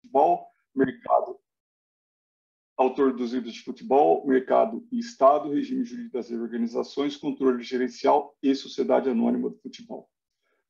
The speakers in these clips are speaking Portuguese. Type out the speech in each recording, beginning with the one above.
futebol, mercado, autor dos livros de futebol, mercado e Estado, regime jurídico das organizações, controle gerencial e sociedade anônima do futebol.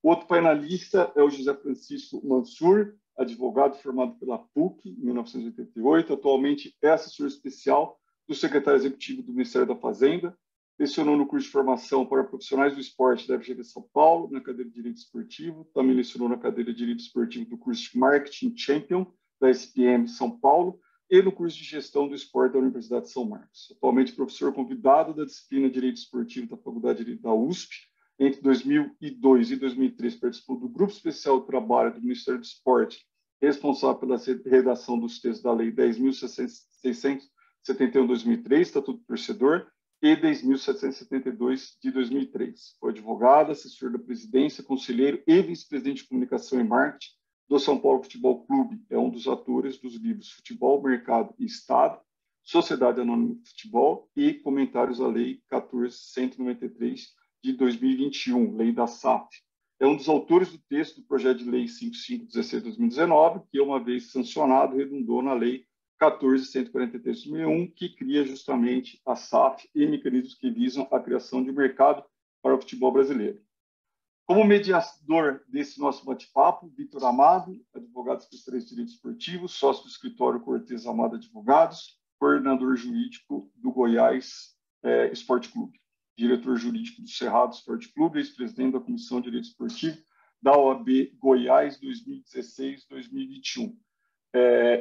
O outro painelista é o José Francisco Mansur, advogado formado pela PUC em 1988, atualmente é assessor especial do secretário executivo do Ministério da Fazenda, lecionou no curso de formação para profissionais do esporte da FGV São Paulo, na cadeira de Direito Esportivo, também lecionou na cadeira de Direito Esportivo do curso de Marketing Champion da SPM São Paulo e no curso de Gestão do Esporte da Universidade de São Marcos. Atualmente professor convidado da disciplina de Direito Esportivo da Faculdade de Direito da USP. Entre 2002 e 2003 participou do Grupo Especial de Trabalho do Ministério do Esporte, responsável pela redação dos textos da Lei 10.671/2003, Estatuto do Torcedor, e 10.772 de 2003. Foi advogado, assessor da presidência, conselheiro e vice-presidente de comunicação e marketing do São Paulo Futebol Clube. É um dos autores dos livros Futebol, Mercado e Estado, Sociedade Anônima de Futebol e Comentários à Lei 14.193 de 2021, Lei da SAF. É um dos autores do texto do projeto de Lei 5516/2019, que, uma vez sancionado, redundou na Lei 14.143/2001, que cria justamente a SAF e mecanismos que visam a criação de um mercado para o futebol brasileiro. Como mediador desse nosso bate-papo, Vitor Amado, advogado especialista em direito esportivo, sócio do escritório Cortez Amado Advogados, coordenador jurídico do Goiás Esporte Clube, diretor jurídico do Cerrado Esporte Clube, ex-presidente da Comissão de Direito Esportivo da OAB Goiás 2016-2021.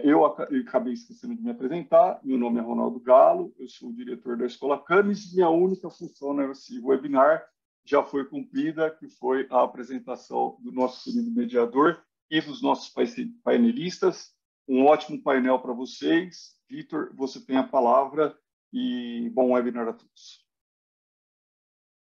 Eu acabei esquecendo de me apresentar. Meu nome é Ronaldo Galo, eu sou o diretor da Escola Camis. Minha única função nesse webinar já foi cumprida, que foi a apresentação do nosso querido mediador e dos nossos painelistas. Um ótimo painel para vocês. Vitor, você tem a palavra e bom webinar a todos.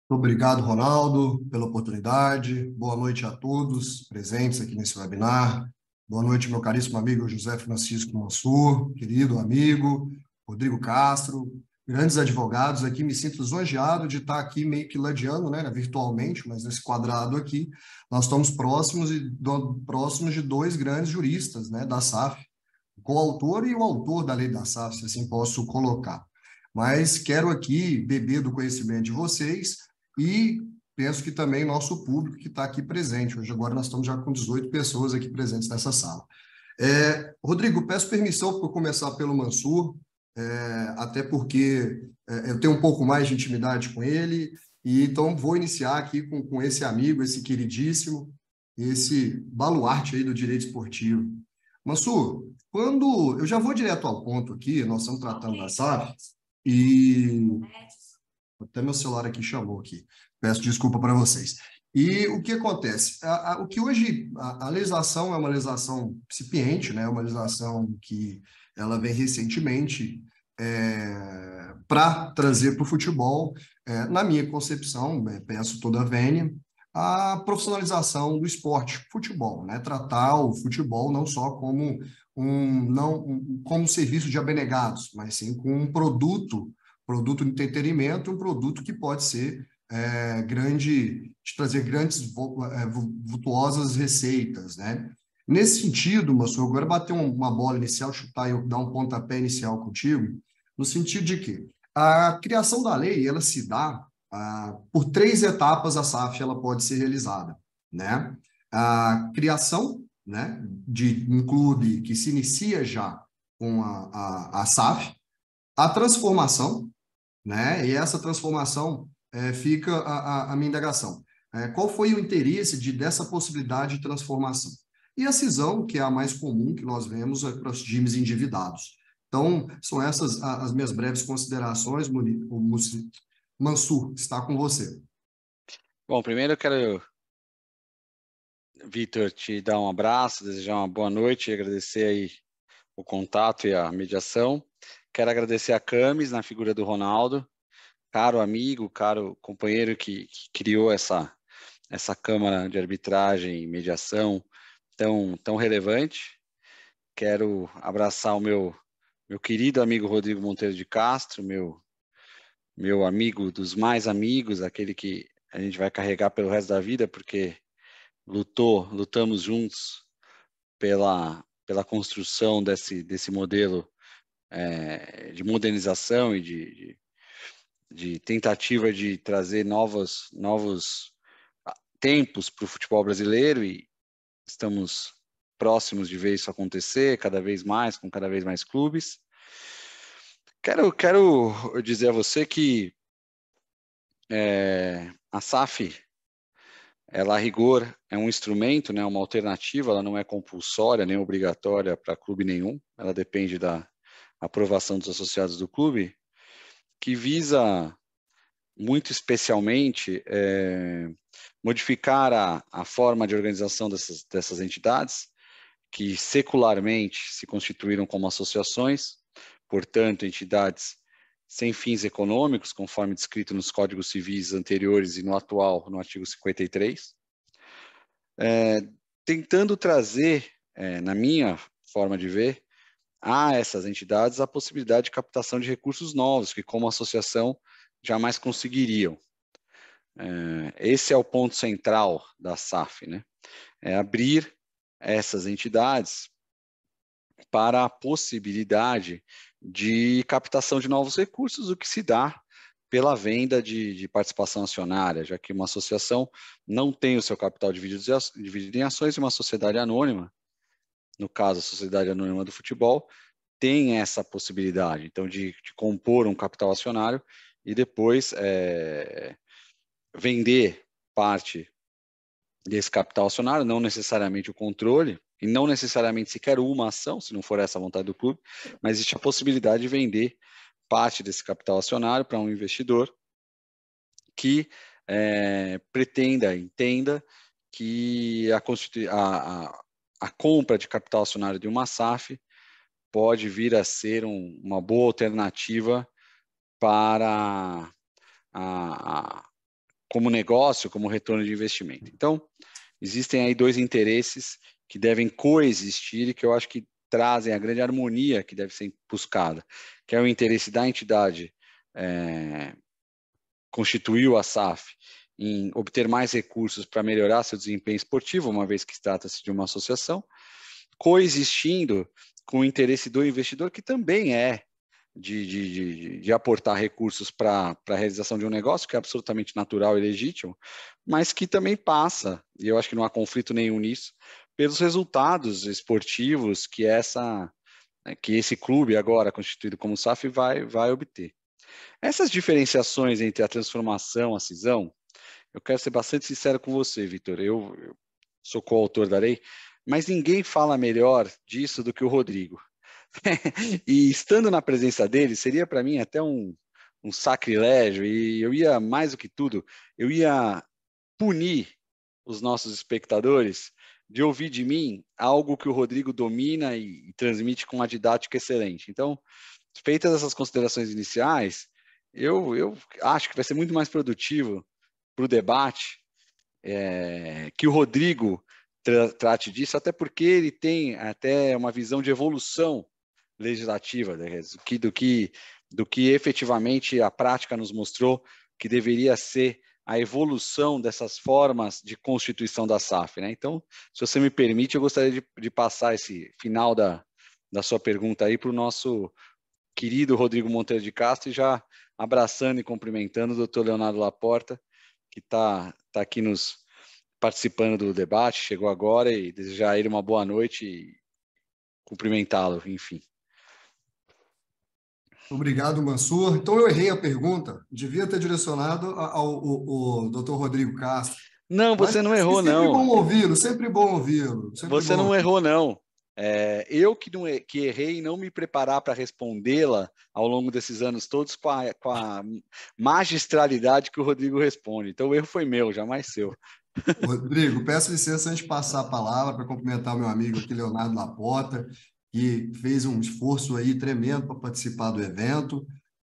Obrigado, Ronaldo, pela oportunidade. Boa noite a todos presentes aqui nesse webinar. Boa noite, meu caríssimo amigo José Francisco Mansur, querido amigo, Rodrigo Castro, grandes advogados aqui. Me sinto lisonjeado de estar aqui meio que ladeando, né, virtualmente, mas nesse quadrado aqui, nós estamos próximos de dois grandes juristas, né, da SAF, o coautor e o autor da lei da SAF, se assim posso colocar. Mas quero aqui beber do conhecimento de vocês e penso que também nosso público que está aqui presente. Hoje, agora, nós estamos já com 18 pessoas aqui presentes nessa sala. Rodrigo, peço permissão para começar pelo Mansur, até porque eu tenho um pouco mais de intimidade com ele, e então vou iniciar aqui com esse amigo, esse queridíssimo, esse baluarte aí do direito esportivo. Mansur, quando eu já vou direto ao ponto aqui, nós estamos tratando da SAF, e até meu celular aqui chamou aqui. Peço desculpa para vocês. E o que acontece? O que hoje, a legislação é uma legislação incipiente, né? Uma legislação que ela vem recentemente para trazer para o futebol, na minha concepção, peço toda a vênia, a profissionalização do esporte, futebol, né? Tratar o futebol não só como como serviço de abnegados, mas sim como um produto de entretenimento, um produto que pode ser de trazer grandes, vultuosas receitas, né? Nesse sentido, Mansur, agora bater uma bola inicial, chutar e dar um pontapé inicial contigo, no sentido de que a criação da lei, ela se dá por 3 etapas. A SAF ela pode ser realizada, né? A criação, né, de um clube que se inicia já com a SAF, a transformação, né? E essa transformação fica a minha indagação. Qual foi o interesse dessa possibilidade de transformação? E a cisão, que é a mais comum que nós vemos para os times endividados. Então, são essas as minhas breves considerações. Mansur, está com você. Bom, primeiro eu quero, Vitor, te dar um abraço, desejar uma boa noite e agradecer aí o contato e a mediação. Quero agradecer a Camis, na figura do Ronaldo, caro amigo, caro companheiro que criou essa Câmara de Arbitragem e Mediação tão relevante. Quero abraçar o meu querido amigo Rodrigo Monteiro de Castro, meu amigo dos mais amigos, aquele que a gente vai carregar pelo resto da vida, porque lutamos juntos pela pela construção desse modelo de modernização e de tentativa de trazer novos tempos para o futebol brasileiro, e estamos próximos de ver isso acontecer cada vez mais, com cada vez mais clubes. Quero dizer a você que a SAF, ela, a rigor, é um instrumento, né, uma alternativa, ela não é compulsória nem obrigatória para clube nenhum, ela depende da aprovação dos associados do clube, que visa, muito especialmente, modificar a forma de organização dessas entidades, que secularmente se constituíram como associações, portanto, entidades sem fins econômicos, conforme descrito nos códigos civis anteriores e no atual, no artigo 53, tentando trazer, na minha forma de ver, a essas entidades a possibilidade de captação de recursos novos, que como associação jamais conseguiriam. Esse é o ponto central da SAF, né? É abrir essas entidades para a possibilidade de captação de novos recursos, o que se dá pela venda de participação acionária, já que uma associação não tem o seu capital dividido em ações, e uma sociedade anônima, no caso a Sociedade Anônima do Futebol, tem essa possibilidade, então, de compor um capital acionário e depois vender parte desse capital acionário, não necessariamente o controle, e não necessariamente sequer uma ação, se não for essa a vontade do clube, mas existe a possibilidade de vender parte desse capital acionário para um investidor que entenda que a compra de capital acionário de uma SAF pode vir a ser uma boa alternativa para como negócio, como retorno de investimento. Então, existem aí dois interesses que devem coexistir e que eu acho que trazem a grande harmonia que deve ser buscada, que é o interesse da entidade constituiu a SAF em obter mais recursos para melhorar seu desempenho esportivo, uma vez que trata-se de uma associação, coexistindo com o interesse do investidor, que também é de aportar recursos para a realização de um negócio, que é absolutamente natural e legítimo, mas que também passa, e eu acho que não há conflito nenhum nisso, pelos resultados esportivos que esse clube, agora constituído como SAF, vai obter. Essas diferenciações entre a transformação e a cisão, eu quero ser bastante sincero com você, Vitor, eu sou coautor da lei, mas ninguém fala melhor disso do que o Rodrigo. E estando na presença dele, seria para mim até um sacrilégio, e eu ia, mais do que tudo, eu ia punir os nossos espectadores de ouvir de mim algo que o Rodrigo domina e transmite com uma didática excelente. Então, feitas essas considerações iniciais, eu acho que vai ser muito mais produtivo para o debate que o Rodrigo trate disso, até porque ele tem até uma visão de evolução legislativa, né, do que efetivamente a prática nos mostrou que deveria ser a evolução dessas formas de constituição da SAF, né? Então, se você me permite, eu gostaria de passar esse final da sua pergunta aí para o nosso querido Rodrigo Monteiro de Castro, e já abraçando e cumprimentando o doutor Leonardo Laporta, que está aqui nos participando do debate, chegou agora, e desejar a ele uma boa noite e cumprimentá-lo, enfim. Obrigado, Mansur. Então, eu errei a pergunta. Devia ter direcionado ao Dr. Rodrigo Castro. Não, você não errou, não. Sempre bom ouvi-lo, sempre bom ouvi-lo. Você não errou, não. Eu que errei em não me preparar para respondê-la ao longo desses anos todos com a magistralidade que o Rodrigo responde. Então, o erro foi meu, jamais seu. Rodrigo, peço licença antes de passar a palavra para cumprimentar o meu amigo aqui, Leonardo Laporta, que fez um esforço aí tremendo para participar do evento.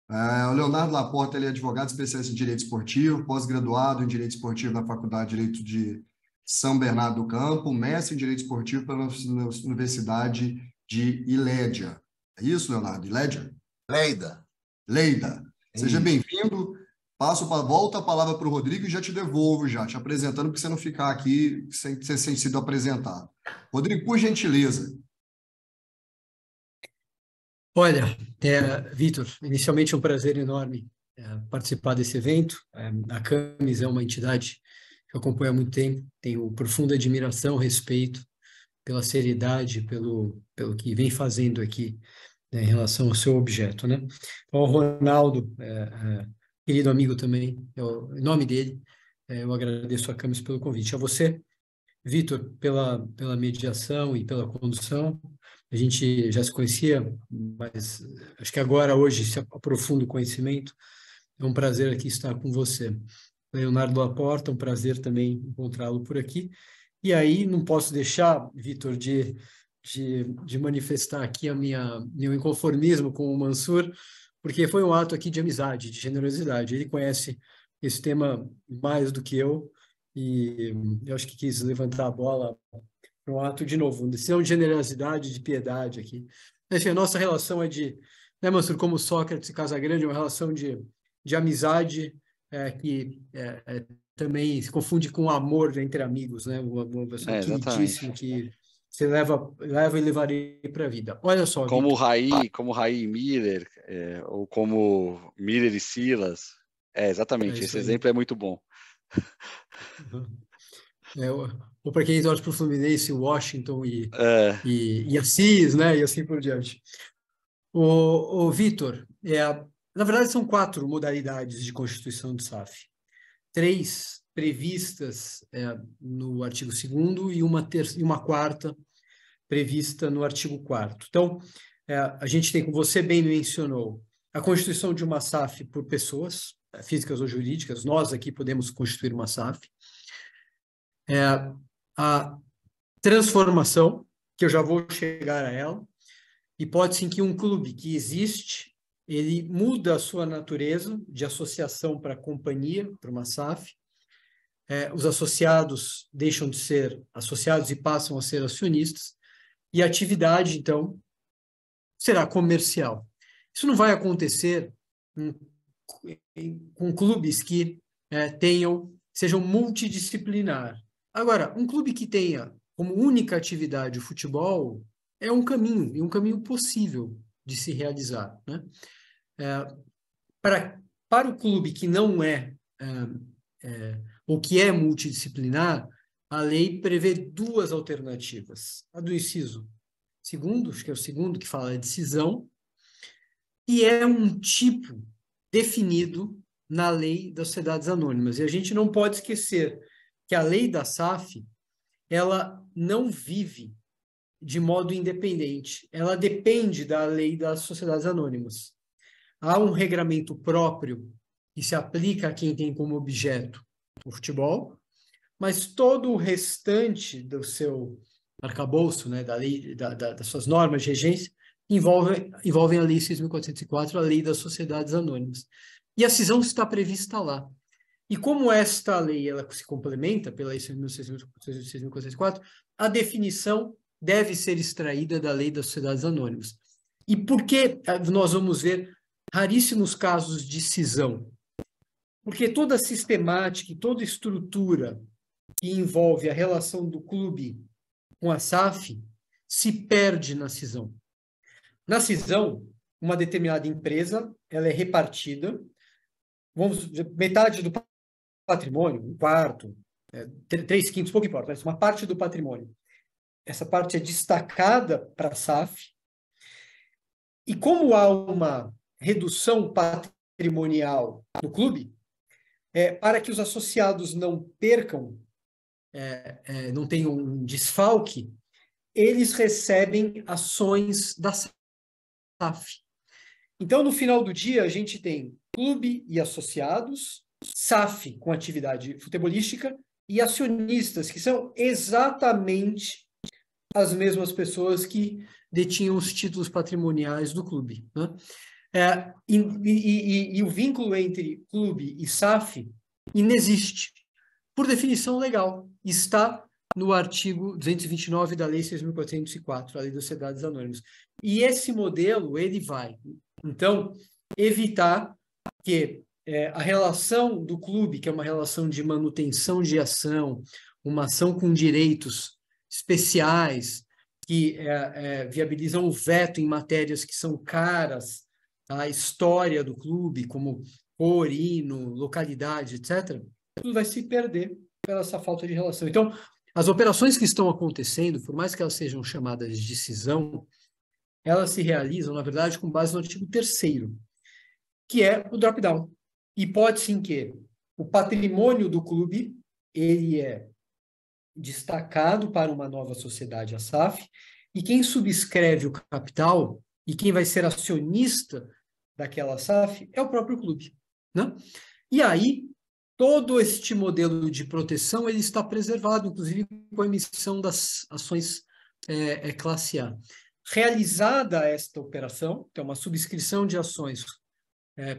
O Leonardo Laporta, ele é advogado especialista em Direito Esportivo, pós-graduado em Direito Esportivo na Faculdade de Direito de São Bernardo do Campo, mestre em Direito Esportivo pela Universidade de Ilédia. É isso, Leonardo? Ilédia? Leida. Seja bem-vindo. Volto a palavra para o Rodrigo e já te devolvo, te apresentando, para você não ficar aqui sem sido apresentado. Rodrigo, por gentileza, Olha, Vitor, inicialmente é um prazer enorme participar desse evento. A Camis é uma entidade que eu acompanho há muito tempo, tenho profunda admiração, respeito pela seriedade, pelo que vem fazendo aqui, né, em relação ao seu objeto, né? Então, o Ronaldo, querido amigo também, em nome dele, eu agradeço a Camis pelo convite. A você, Vitor, pela mediação e pela condução. A gente já se conhecia, mas acho que agora, hoje, se aprofunda o conhecimento. É um prazer aqui estar com você. Leonardo Laporta, um prazer também encontrá-lo por aqui. E aí, não posso deixar, Vitor, de manifestar aqui meu inconformismo com o Mansur, porque foi um ato aqui de amizade, de generosidade. Ele conhece esse tema mais do que eu, e eu acho que quis levantar a bola para um ato, de novo, uma decisão de generosidade, de piedade aqui. Enfim, a nossa relação é né, Mansur, como Sócrates e Casagrande, é uma relação de amizade que também se confunde com amor entre amigos, né? Uma pessoa queridíssima que você leva e levarei para a vida. Olha só, como Raí e Miller, ou como Miller e Silas. Exatamente, esse exemplo é muito bom. Ou para quem torce para o Fluminense, Washington e Assis, né? E assim por diante. O Vitor, na verdade são 4 modalidades de constituição de SAF. 3 previstas no artigo 2º e uma quarta prevista no artigo 4º. Então, a gente tem, como você bem mencionou, a constituição de uma SAF por pessoas, físicas ou jurídicas. Nós aqui podemos constituir uma SAF. A transformação, que eu já vou chegar a ela, hipótese em que um clube que existe, ele muda a sua natureza de associação para companhia, para uma SAF. Os associados deixam de ser associados e passam a ser acionistas, e a atividade, então, será comercial. Isso não vai acontecer com clubes que sejam multidisciplinar. Agora, um clube que tenha como única atividade o futebol é um caminho, e um caminho possível de se realizar, né? Para o clube que não ou que é multidisciplinar, a lei prevê 2 alternativas. A do inciso 2º, acho que é o 2º que fala de cisão, e é um tipo definido na lei das sociedades anônimas. E a gente não pode esquecer que a lei da SAF, ela não vive de modo independente. Ela depende da lei das sociedades anônimas. Há um regramento próprio que se aplica a quem tem como objeto o futebol, mas todo o restante do seu arcabouço, né, da lei, das suas normas de regência, envolvem a Lei 6.404, a Lei das Sociedades Anônimas. E a cisão está prevista lá. E como esta lei ela se complementa pela Lei 6.404, a definição deve ser extraída da Lei das Sociedades Anônimas. E por que nós vamos ver raríssimos casos de cisão? Porque toda a sistemática e toda a estrutura que envolve a relação do clube com a SAF se perde na cisão. Na cisão, uma determinada empresa ela é repartida, metade do patrimônio, 1/4, 3/5, pouco importa, mas uma parte do patrimônio. Essa parte é destacada para a SAF, e como há uma redução patrimonial no clube, para que os associados não percam, não tenham um desfalque, eles recebem ações da SAF. Então, no final do dia, a gente tem clube e associados, SAF com atividade futebolística e acionistas, que são exatamente as mesmas pessoas que detinham os títulos patrimoniais do clube, né? E o vínculo entre clube e SAF inexiste. Por definição legal, está no artigo 229 da Lei 6.404, a Lei das Sociedades Anônimas. E esse modelo, ele vai, então, evitar que a relação do clube, que é uma relação de manutenção de ação, uma ação com direitos especiais, que viabilizam o veto em matérias que são caras à história do clube, como cor, hino, localidade, etc., tudo vai se perder pela essa falta de relação. Então, as operações que estão acontecendo, por mais que elas sejam chamadas de cisão, elas se realizam, na verdade, com base no artigo 3º, que é o drop-down. Hipótese em que o patrimônio do clube ele é destacado para uma nova sociedade, a SAF, e quem subscreve o capital e quem vai ser acionista daquela SAF é o próprio clube, né? E aí, todo este modelo de proteção ele está preservado, inclusive com a emissão das ações classe A. Realizada esta operação, então uma subscrição de ações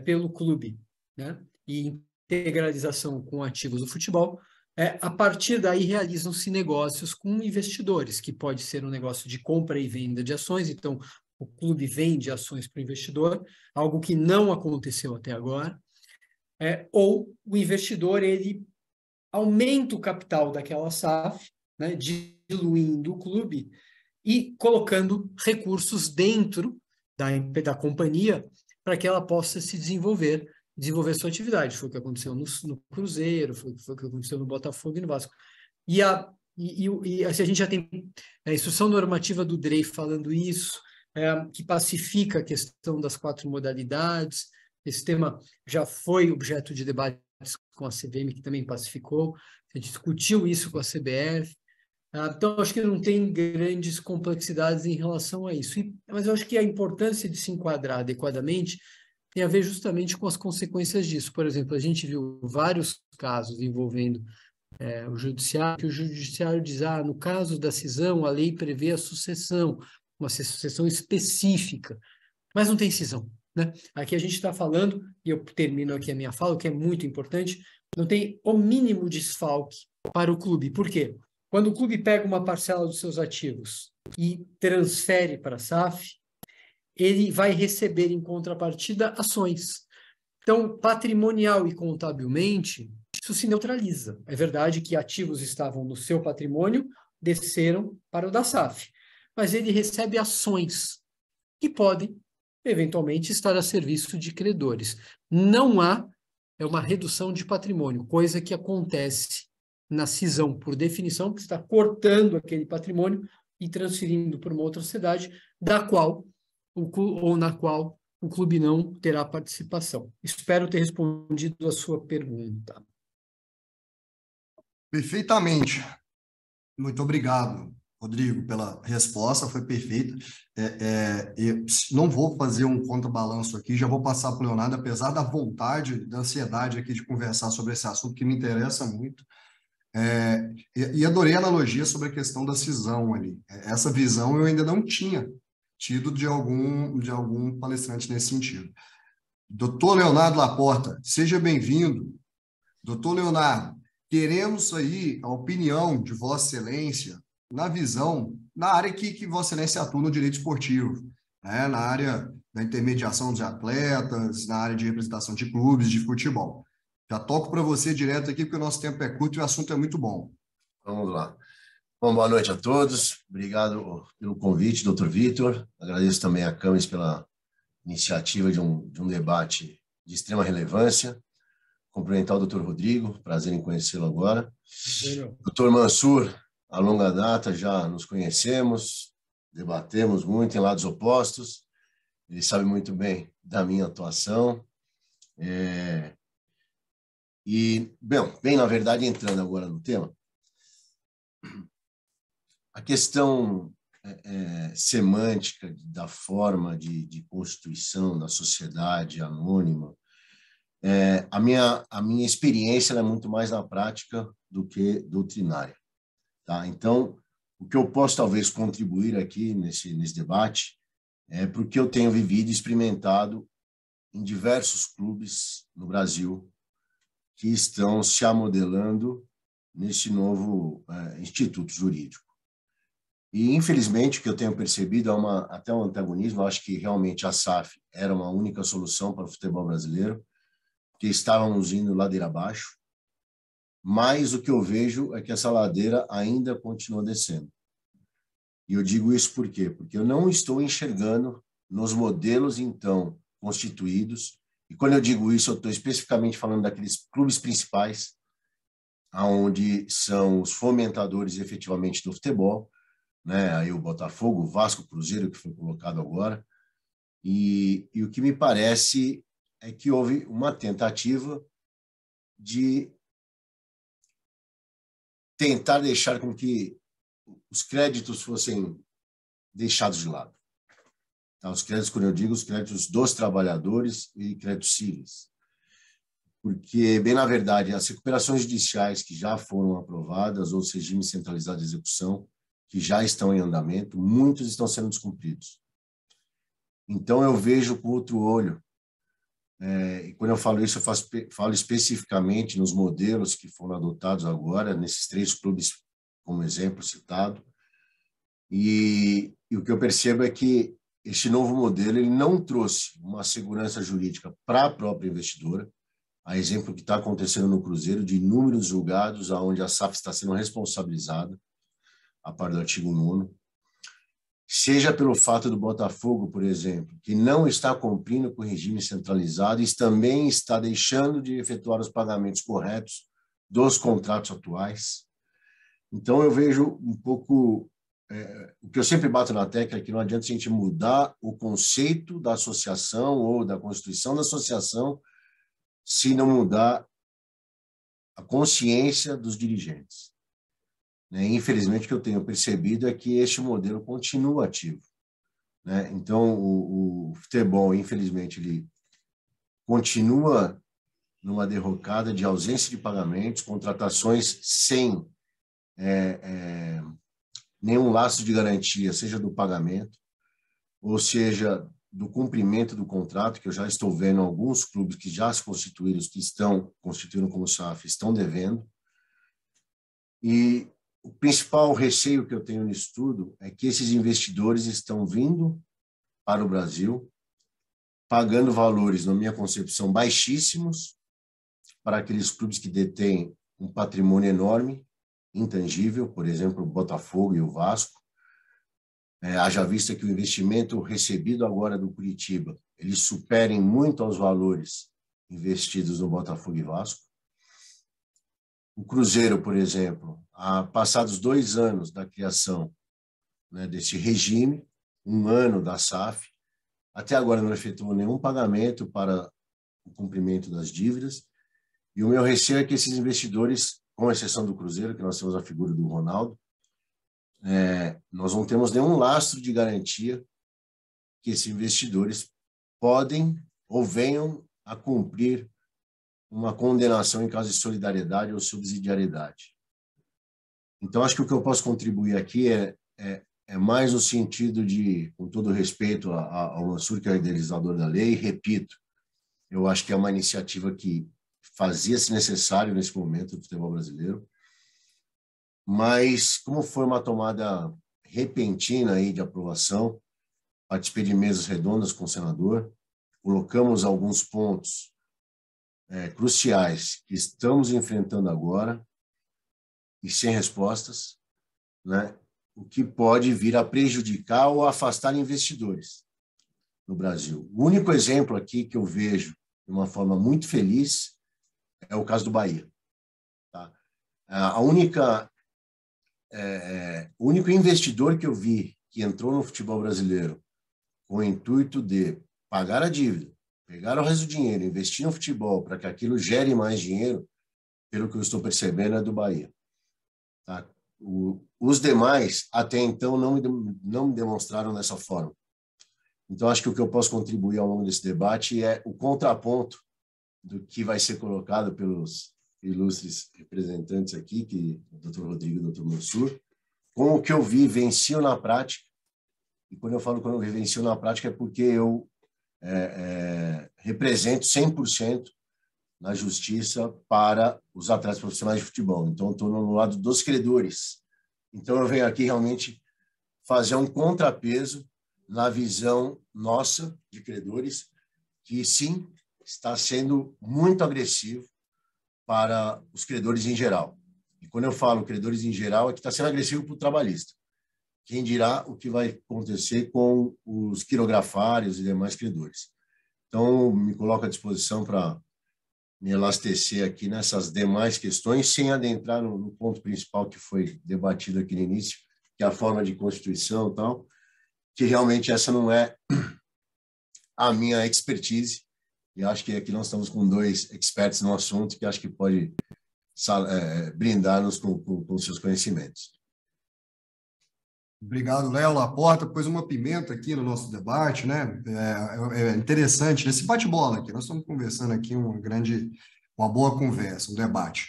pelo clube, né, e integralização com ativos do futebol, a partir daí realizam-se negócios com investidores, que pode ser um negócio de compra e venda de ações, então o clube vende ações para o investidor, algo que não aconteceu até agora, ou o investidor ele aumenta o capital daquela SAF, né, diluindo o clube e colocando recursos dentro da companhia para que ela possa se desenvolver sua atividade. Foi o que aconteceu no Cruzeiro, foi o que aconteceu no Botafogo e no Vasco. E a gente já tem a instrução normativa do DREI falando isso, que pacifica a questão das 4 modalidades. Esse tema já foi objeto de debates com a CVM, que também pacificou. A gente discutiu isso com a CBF. Então, acho que não tem grandes complexidades em relação a isso. Mas eu acho que a importância de se enquadrar adequadamente tem a ver justamente com as consequências disso. Por exemplo, a gente viu vários casos envolvendo o judiciário, que o judiciário diz, no caso da cisão, a lei prevê a sucessão, uma sucessão específica, mas não tem cisão, né? Aqui a gente está falando, e eu termino aqui a minha fala, o que é muito importante, não tem o mínimo desfalque para o clube. Por quê? Quando o clube pega uma parcela dos seus ativos e transfere para a SAF, ele vai receber em contrapartida ações. Então, patrimonial e contabilmente, isso se neutraliza. É verdade que ativos estavam no seu patrimônio, desceram para o da SAF, mas ele recebe ações que podem, eventualmente, estar a serviço de credores. Não há uma redução de patrimônio, coisa que acontece na cisão, por definição, que está cortando aquele patrimônio e transferindo para uma outra sociedade, na qual o clube não terá participação. Espero ter respondido a sua pergunta. Perfeitamente. Muito obrigado, Rodrigo, pela resposta, foi perfeita. Eu não vou fazer um contrabalanço aqui, já vou passar para o Leonardo, apesar da vontade, da ansiedade aqui de conversar sobre esse assunto, que me interessa muito. E adorei a analogia sobre a questão da cisão ali. Essa visão eu ainda não tinha tido de algum palestrante nesse sentido. Doutor Leonardo Laporta, seja bem-vindo. Doutor Leonardo, queremos aí a opinião de Vossa Excelência na visão, na área que Vossa Excelência atua no direito esportivo, né? Na área da intermediação dos atletas, na área de representação de clubes de futebol. Já toco para você direto aqui, porque o nosso tempo é curto e o assunto é muito bom. Vamos lá. Bom, boa noite a todos. Obrigado pelo convite, doutor Vitor. Agradeço também a Camis pela iniciativa de um debate de extrema relevância. Cumprimentar o doutor Rodrigo, prazer em conhecê-lo agora. Doutor Mansur, a longa data já nos conhecemos, debatemos muito em lados opostos. Ele sabe muito bem da minha atuação. Bem, na verdade, entrando agora no tema, a questão semântica da forma de constituição da sociedade anônima, a minha experiência é muito mais na prática do que doutrinária. Tá? Então, o que eu posso talvez contribuir aqui nesse debate é porque eu tenho vivido e experimentado em diversos clubes no Brasil que estão se amodelando nesse novo instituto jurídico. E, infelizmente, o que eu tenho percebido é até um antagonismo. Eu acho que realmente a SAF era uma única solução para o futebol brasileiro, porque estávamos indo ladeira abaixo, mas o que eu vejo é que essa ladeira ainda continua descendo. E eu digo isso por quê? Porque eu não estou enxergando nos modelos, então, constituídos, e quando eu digo isso, eu estou especificamente falando daqueles clubes principais, onde são os fomentadores efetivamente do futebol, né? Aí o Botafogo, o Vasco, o Cruzeiro, que foi colocado agora, e o que me parece é que houve uma tentativa de tentar deixar com que os créditos fossem deixados de lado. Tá? Os créditos, quando eu digo, os créditos dos trabalhadores e créditos cíveis. Porque, bem na verdade, as recuperações judiciais que já foram aprovadas, ou os regimes centralizados de execução, que já estão em andamento, muitos estão sendo descumpridos. Então, eu vejo com outro olho, e quando eu falo isso, eu falo especificamente nos modelos que foram adotados agora, nesses 3 clubes, como exemplo citado, e o que eu percebo é que este novo modelo ele não trouxe uma segurança jurídica para a própria investidora, a exemplo que está acontecendo no Cruzeiro, de inúmeros julgados, onde a SAF está sendo responsabilizada, a par do artigo 9º, seja pelo fato do Botafogo, por exemplo, que não está cumprindo com o regime centralizado e também está deixando de efetuar os pagamentos corretos dos contratos atuais. Então, eu vejo um pouco... o que eu sempre bato na tecla é que não adianta a gente mudar o conceito da associação ou da constituição da associação se não mudar a consciência dos dirigentes. Infelizmente, o que eu tenho percebido é que este modelo continua ativo. Então, o futebol, infelizmente, ele continua numa derrocada de ausência de pagamentos, contratações sem nenhum laço de garantia, seja do pagamento, ou seja, do cumprimento do contrato, que eu já estou vendo alguns clubes que já se constituíram, que estão constituindo como SAF, estão devendo. E o principal receio que eu tenho nisso tudo é que esses investidores estão vindo para o Brasil, pagando valores, na minha concepção, baixíssimos para aqueles clubes que detêm um patrimônio enorme, intangível, por exemplo, o Botafogo e o Vasco. Haja vista que o investimento recebido agora do Curitiba, eles superem muito aos valores investidos no Botafogo e Vasco. O Cruzeiro, por exemplo, passados 2 anos da criação desse regime, 1 ano da SAF, até agora não efetuou nenhum pagamento para o cumprimento das dívidas, e o meu receio é que esses investidores, com exceção do Cruzeiro, que nós temos a figura do Ronaldo, nós não temos nenhum lastro de garantia que esses investidores podem ou venham a cumprir uma condenação em caso de solidariedade ou subsidiariedade. Então, acho que o que eu posso contribuir aqui é mais no sentido de, com todo respeito ao Mansur, que é o idealizador da lei, repito, eu acho que é uma iniciativa que fazia-se necessário nesse momento do futebol brasileiro, mas como foi uma tomada repentina aí de aprovação, participei de mesas redondas com o senador, colocamos alguns pontos cruciais que estamos enfrentando agora e sem respostas, o que pode vir a prejudicar ou afastar investidores no Brasil. O único exemplo aqui que eu vejo de uma forma muito feliz é o caso do Bahia. Tá? O único investidor que eu vi que entrou no futebol brasileiro com o intuito de pagar a dívida, pegar o resto do dinheiro, investir no futebol para que aquilo gere mais dinheiro, pelo que eu estou percebendo, é do Bahia. Tá? Os demais, até então, não me demonstraram dessa forma. Então, acho que o que eu posso contribuir ao longo desse debate é o contraponto do que vai ser colocado pelos ilustres representantes aqui, que o Dr. Rodrigo e o Dr. Mansur, com o que eu vivencio na prática. E quando eu falo que eu vivencio na prática é porque eu represento 100% na justiça para os atletas profissionais de futebol. Então, eu estou no lado dos credores. Então, eu venho aqui realmente fazer um contrapeso na visão nossa de credores, que sim, está sendo muito agressivo para os credores em geral. E quando eu falo credores em geral, é que está sendo agressivo para o trabalhista, quem dirá o que vai acontecer com os quirografários e demais credores. Então, me coloco à disposição para me elastecer aqui nessas demais questões, sem adentrar no ponto principal que foi debatido aqui no início, que é a forma de constituição e tal, que realmente essa não é a minha expertise, e acho que aqui nós estamos com 2 experts no assunto, que acho que pode brindar-nos com seus conhecimentos. Obrigado, Léo Laporta. Pôs uma pimenta aqui no nosso debate, né? É interessante esse bate-bola aqui. Nós estamos conversando aqui uma boa conversa, um debate.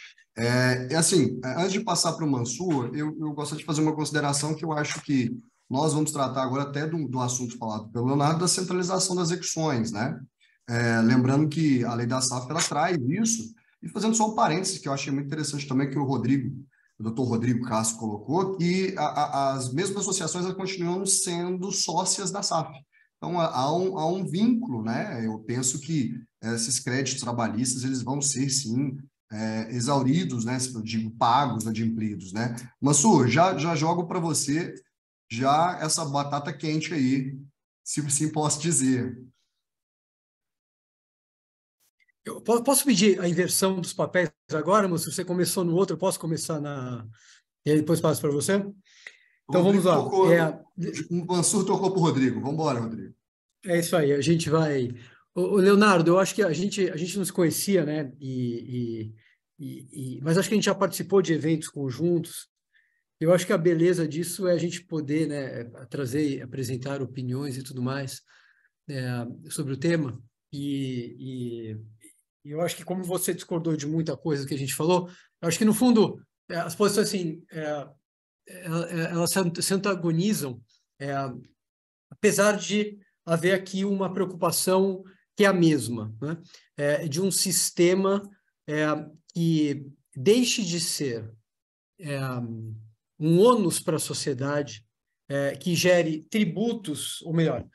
Assim, antes de passar para o Mansur, eu gostaria de fazer uma consideração que eu acho que nós vamos tratar agora até do assunto falado pelo Leonardo, da centralização das execuções, né? Lembrando que a lei da SAF ela traz isso, e fazendo só um parênteses, que eu achei muito interessante também, que o doutor Rodrigo Castro colocou, e as mesmas associações elas continuam sendo sócias da SAF. Então, há um vínculo, né? Eu penso que esses créditos trabalhistas eles vão ser, sim, exauridos, né? Eu digo, pagos, adimplidos, né? Mansur, já jogo para você já essa batata quente aí, se assim posso dizer. Eu posso pedir a inversão dos papéis agora, mas se você começou no outro, eu posso começar e aí depois passo para você? Então vamos lá. O Mansur tocou para o Rodrigo. Vamos embora, Rodrigo. É isso aí, a gente vai... O Leonardo, eu acho que a gente não se conhecia, né? Mas acho que a gente já participou de eventos conjuntos. Eu acho que a beleza disso é a gente poder, né, trazer, apresentar opiniões e tudo mais sobre o tema. E eu acho que, como você discordou de muita coisa que a gente falou, eu acho que, no fundo, as posições, assim, elas se antagonizam, apesar de haver aqui uma preocupação que é a mesma, né? De um sistema que deixe de ser um ônus para a sociedade, que gere tributos, ou melhor,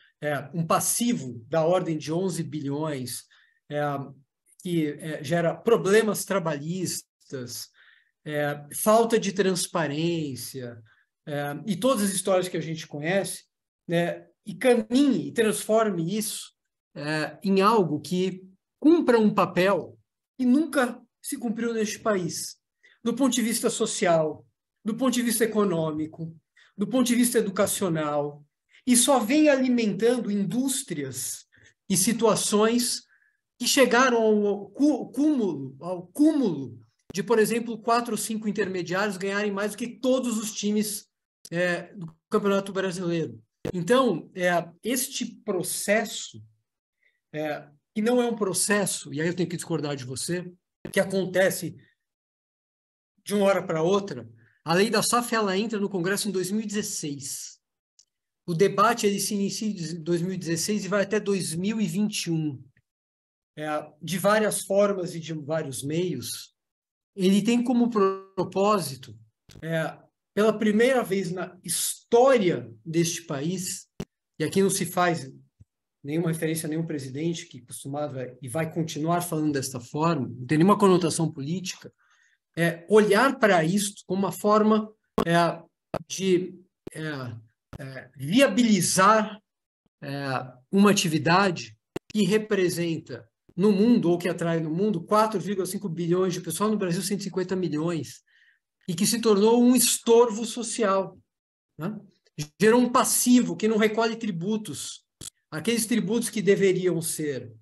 um passivo da ordem de 11 bilhões, que gera problemas trabalhistas, falta de transparência, e todas as histórias que a gente conhece, né, e caminhe e transforme isso em algo que cumpra um papel que nunca se cumpriu neste país, do ponto de vista social, do ponto de vista econômico, do ponto de vista educacional, e só vem alimentando indústrias e situações que chegaram ao cúmulo de, por exemplo, 4 ou 5 intermediários ganharem mais do que todos os times do Campeonato Brasileiro. Então, este processo, que não é um processo, e aí eu tenho que discordar de você, que acontece de uma hora para outra. A lei da SAF ela entra no Congresso em 2016. O debate ele se inicia em 2016 e vai até 2021. De várias formas e de vários meios. Ele tem como propósito, pela primeira vez na história deste país, e aqui não se faz nenhuma referência a nenhum presidente que costumava e vai continuar falando desta forma, não tem nenhuma conotação política, olhar para isso como uma forma de viabilizar uma atividade que representa no mundo, ou que atrai no mundo, 4,5 bilhões de pessoas, no Brasil 150 milhões, e que se tornou um estorvo social, né? Gerou um passivo que não recolhe tributos. Aqueles tributos que deveriam ser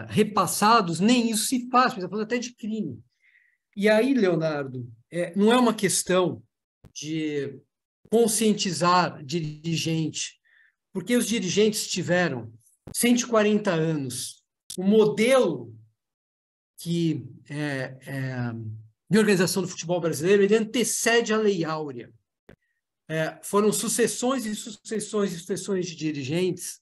repassados, nem isso se faz, mas falando até de crime. E aí, Leonardo, não é uma questão de conscientizar dirigente, porque os dirigentes tiveram 140 anos. O modelo de organização do futebol brasileiro ele antecede a Lei Áurea. Foram sucessões e sucessões e sucessões de dirigentes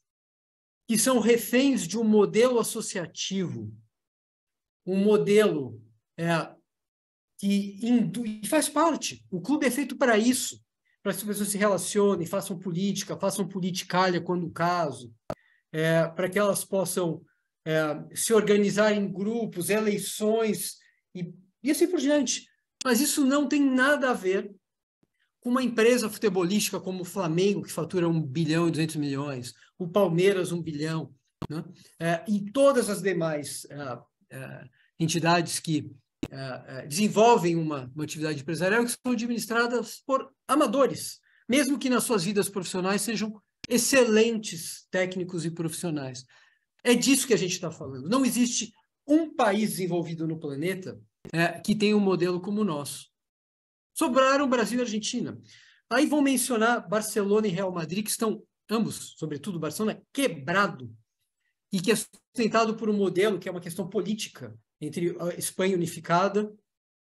que são reféns de um modelo associativo, um modelo que faz parte. O clube é feito para isso, para que as pessoas se relacionem, façam política, façam politicalha quando o caso, para que elas possam se organizar em grupos, eleições e assim por diante. Mas isso não tem nada a ver uma empresa futebolística como o Flamengo, que fatura 1 bilhão e 200 milhões, o Palmeiras 1 bilhão, né? E todas as demais entidades que desenvolvem uma atividade empresarial que são administradas por amadores, mesmo que nas suas vidas profissionais sejam excelentes técnicos e profissionais. É disso que a gente está falando. Não existe um país desenvolvido no planeta que tenha um modelo como o nosso. Sobraram Brasil e Argentina. Aí vão mencionar Barcelona e Real Madrid, que estão ambos, sobretudo Barcelona, quebrado, e que é sustentado por um modelo que é uma questão política entre a Espanha unificada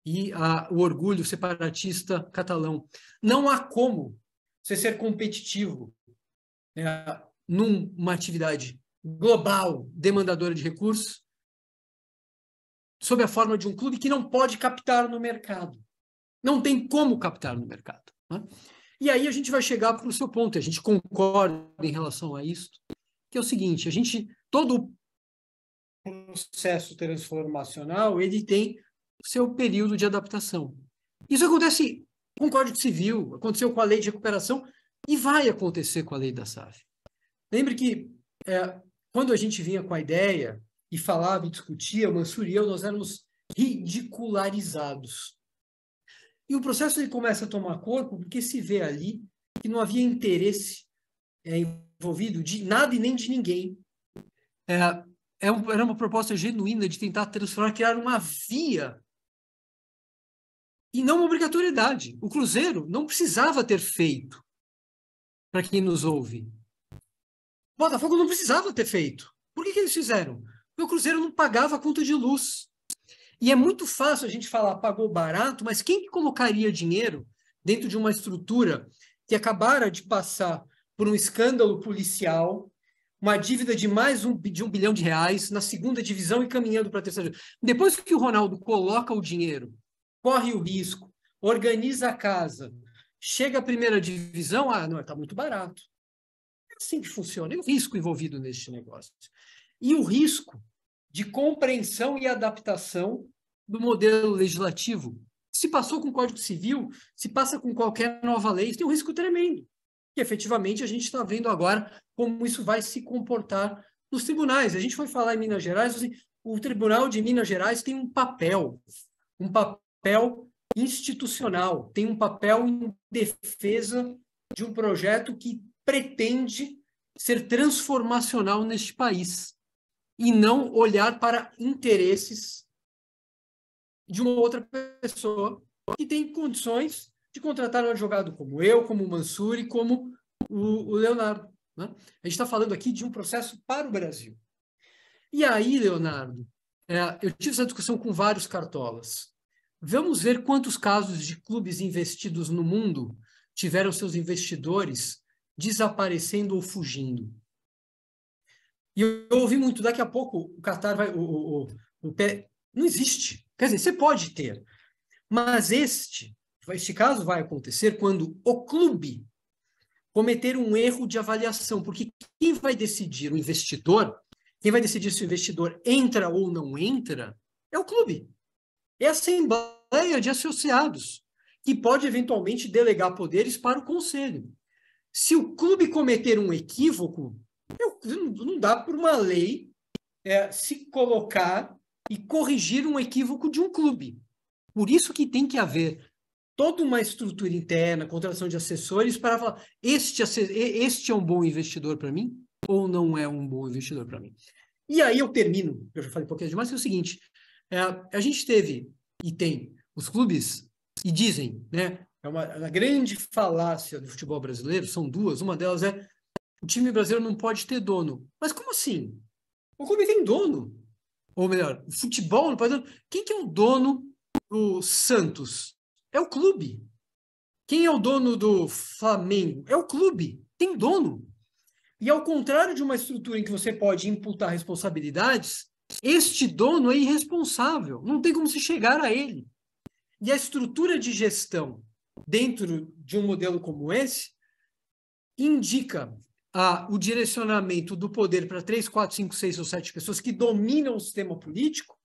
e o orgulho separatista catalão. Não há como você ser competitivo numa atividade global, demandadora de recursos, sob a forma de um clube que não pode captar no mercado. Não tem como captar no mercado, né? E aí a gente vai chegar para o seu ponto, e a gente concorda em relação a isso, que é o seguinte, todo processo transformacional, ele tem seu período de adaptação. Isso acontece com o Código Civil, aconteceu com a Lei de Recuperação e vai acontecer com a Lei da SAF. Lembre que quando a gente vinha com a ideia e falava e discutia, o Mansur e eu, nós éramos ridicularizados. E o processo ele começa a tomar corpo porque se vê ali que não havia interesse envolvido de nada e nem de ninguém. Era uma proposta genuína de tentar transformar, criar uma via e não uma obrigatoriedade. O Cruzeiro não precisava ter feito, para quem nos ouve. O Botafogo não precisava ter feito. Por que eles fizeram? Porque o Cruzeiro não pagava a conta de luz. E é muito fácil a gente falar pagou barato, mas quem colocaria dinheiro dentro de uma estrutura que acabara de passar por um escândalo policial, uma dívida de mais de 1 bilhão de reais na segunda divisão e caminhando para a terceira divisão? Depois que o Ronaldo coloca o dinheiro, corre o risco, organiza a casa, chega à primeira divisão, não, está muito barato. É assim que funciona, é o risco envolvido neste negócio. E o risco de compreensão e adaptação do modelo legislativo. Se passou com o Código Civil, se passa com qualquer nova lei, isso tem um risco tremendo. E, efetivamente, a gente está vendo agora como isso vai se comportar nos tribunais. A gente foi falar em Minas Gerais, assim, o Tribunal de Minas Gerais tem um papel institucional, tem um papel em defesa de um projeto que pretende ser transformacional neste país e não olhar para interesses de uma outra pessoa que tem condições de contratar um advogado como eu, como o Mansur e como o Leonardo, né? A gente está falando aqui de um processo para o Brasil. E aí, Leonardo, eu tive essa discussão com vários cartolas. Vamos ver quantos casos de clubes investidos no mundo tiveram seus investidores desaparecendo ou fugindo. E eu ouvi muito, daqui a pouco o Qatar vai... Não existe. Quer dizer, você pode ter. Mas este caso vai acontecer quando o clube cometer um erro de avaliação. Porque quem vai decidir, o investidor, quem vai decidir se o investidor entra ou não entra, é o clube. É a assembleia de associados, que pode eventualmente delegar poderes para o conselho. Se o clube cometer um equívoco, não dá por uma lei se colocar e corrigir um equívoco de um clube. Por isso que tem que haver toda uma estrutura interna, contratação de assessores para falar, este é um bom investidor para mim ou não é um bom investidor para mim. E aí eu termino, eu já falei um pouquinho demais, que é o seguinte, a gente teve e tem os clubes e dizem, né, uma grande falácia do futebol brasileiro, são duas, uma delas é o time brasileiro não pode ter dono. Mas como assim? O clube tem dono. Ou melhor, o futebol não pode ter dono. Quem que é o dono do Santos? É o clube. Quem é o dono do Flamengo? É o clube. Tem dono. E ao contrário de uma estrutura em que você pode imputar responsabilidades, este dono é irresponsável. Não tem como se chegar a ele. E a estrutura de gestão dentro de um modelo como esse indica o direcionamento do poder para 3, 4, 5, 6 ou 7 pessoas que dominam o sistema político,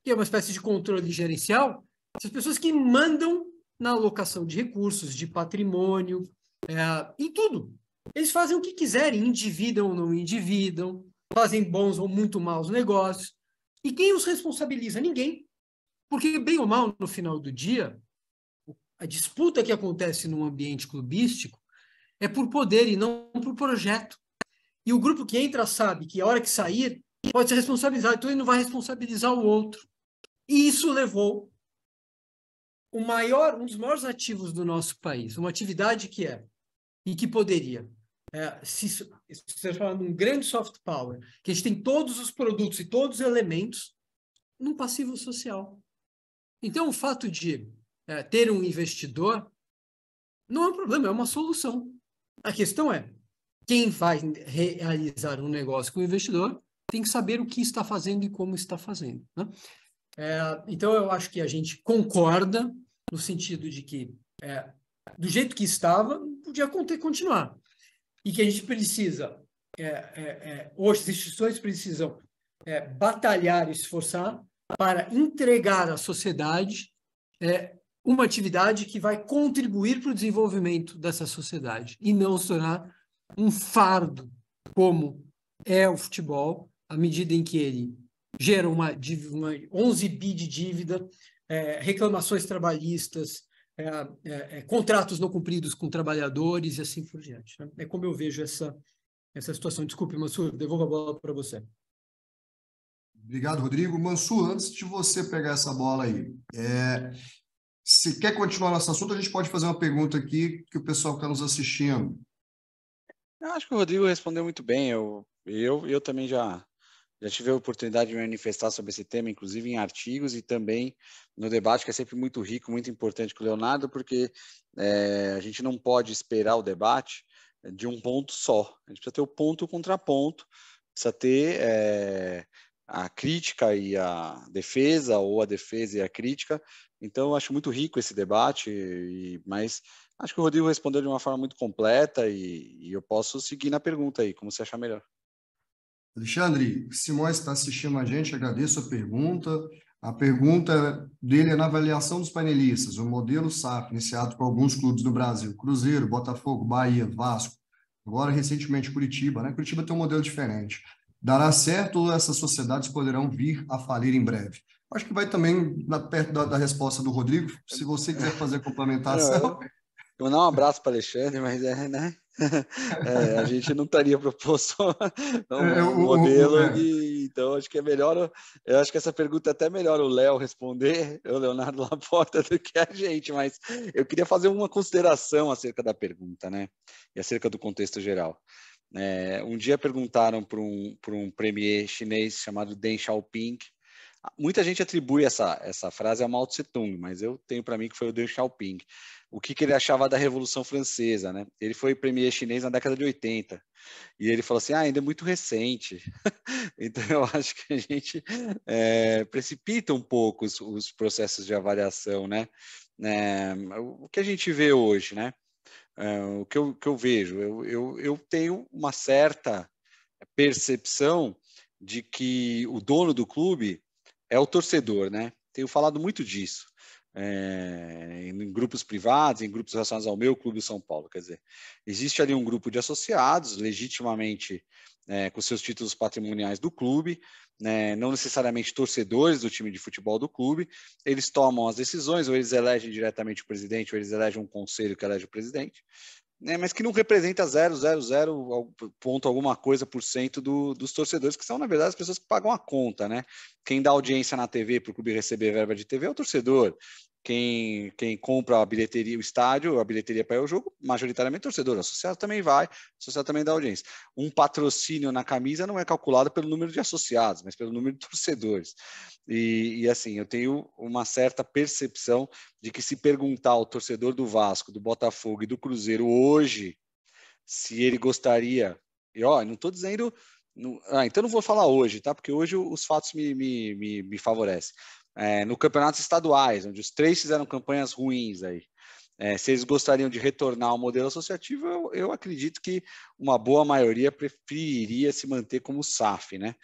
que é uma espécie de controle gerencial, essas pessoas que mandam na alocação de recursos, de patrimônio, em tudo. Eles fazem o que quiserem, endividam ou não endividam, fazem bons ou muito maus negócios. E quem os responsabiliza? Ninguém. Porque, bem ou mal, no final do dia, a disputa que acontece num ambiente clubístico é por poder e não por projeto. E o grupo que entra sabe que a hora que sair pode ser responsabilizado, então ele não vai responsabilizar o outro. E isso levou um dos maiores ativos do nosso país, uma atividade que e que poderia se você falar de um grande soft power, que a gente tem todos os produtos e todos os elementos num passivo social. Então, o fato de ter um investidor não é um problema, é uma solução. A questão é, quem vai realizar um negócio com o investidor tem que saber o que está fazendo e como está fazendo, né? Então, eu acho que a gente concorda no sentido de que, do jeito que estava, podia continuar. E que a gente precisa, hoje, as instituições precisam batalhar e esforçar para entregar à sociedade uma atividade que vai contribuir para o desenvolvimento dessa sociedade e não se tornar um fardo, como é o futebol, à medida em que ele gera uma 11 bi de dívida, reclamações trabalhistas, contratos não cumpridos com trabalhadores e assim por diante, né? É como eu vejo essa situação. Desculpe, Mansur, devolvo a bola para você. Obrigado, Rodrigo. Mansur, antes de você pegar essa bola aí, se quer continuar nosso assunto, a gente pode fazer uma pergunta aqui que o pessoal que está nos assistindo. Eu acho que o Rodrigo respondeu muito bem. Eu também já tive a oportunidade de me manifestar sobre esse tema, inclusive em artigos e também no debate, que é sempre muito rico, muito importante com o Leonardo, porque a gente não pode esperar o debate de um ponto só. A gente precisa ter o ponto e o contraponto, precisa ter a crítica e a defesa, ou a defesa e a crítica. Então, eu acho muito rico esse debate, mas acho que o Rodrigo respondeu de uma forma muito completa e eu posso seguir na pergunta aí, como você achar melhor. Alexandre, Simões está assistindo a gente, agradeço a pergunta. A pergunta dele é na avaliação dos panelistas, o modelo SAF, iniciado por alguns clubes do Brasil, Cruzeiro, Botafogo, Bahia, Vasco, agora recentemente Curitiba, né? Curitiba tem um modelo diferente. Dará certo ou essas sociedades poderão vir a falir em breve? Acho que vai também perto da resposta do Rodrigo, se você quiser fazer a complementação. Eu vou dar um abraço para Alexandre, mas né? A gente não estaria proposto um modelo então acho que é melhor, eu acho que essa pergunta é até melhor o Léo responder, o Leonardo Laporta, do que a gente, mas eu queria fazer uma consideração acerca da pergunta, né, e acerca do contexto geral. Um dia perguntaram para um premier chinês chamado Deng Xiaoping. Muita gente atribui essa frase a Mao Tse-tung, mas eu tenho para mim que foi o Deng Xiaoping. O que ele achava da Revolução Francesa, né? Ele foi premier chinês na década de 80 e ele falou assim: ainda é muito recente. Então eu acho que a gente precipita um pouco os processos de avaliação, né? O que a gente vê hoje, né? O que eu vejo, eu tenho uma certa percepção de que o dono do clube é o torcedor, né? Tenho falado muito disso. Em grupos privados, em grupos relacionados ao meu Clube São Paulo, quer dizer, existe ali um grupo de associados, legitimamente com seus títulos patrimoniais do clube, não necessariamente torcedores do time de futebol do clube, eles tomam as decisões, ou eles elegem diretamente o presidente, ou eles elegem um conselho que elege o presidente, mas que não representa 0,00 ponto alguma coisa por cento dos torcedores, que são, na verdade, as pessoas que pagam a conta, né? Quem dá audiência na TV para o clube receber verba de TV é o torcedor. Quem compra a bilheteria, o estádio, a bilheteria para o jogo, majoritariamente torcedor. O associado também vai, o associado também dá audiência. Um patrocínio na camisa não é calculado pelo número de associados, mas pelo número de torcedores. E assim, eu tenho uma certa percepção de que se perguntar ao torcedor do Vasco, do Botafogo e do Cruzeiro hoje se ele gostaria, e não estou dizendo, então não vou falar hoje, tá? Porque hoje os fatos me favorecem. No campeonatos estaduais, onde os 3 fizeram campanhas ruins aí, se eles gostariam de retornar ao modelo associativo, eu acredito que uma boa maioria preferiria se manter como SAF, né?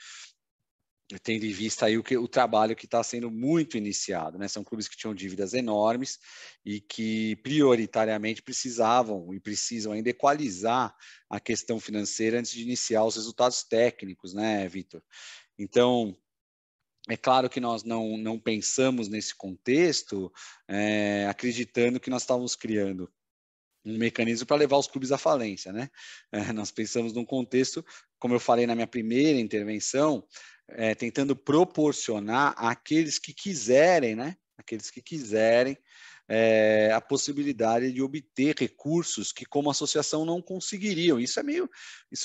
tendo em vista aí o trabalho que está sendo muito iniciado, né? São clubes que tinham dívidas enormes e que prioritariamente precisavam e precisam ainda equalizar a questão financeira antes de iniciar os resultados técnicos, né, Vitor? Então, é claro que nós não pensamos nesse contexto acreditando que nós estávamos criando um mecanismo para levar os clubes à falência, né? Nós pensamos num contexto, como eu falei na minha primeira intervenção, tentando proporcionar àqueles que quiserem, né? Aqueles que quiserem a possibilidade de obter recursos que, como associação, não conseguiriam. Isso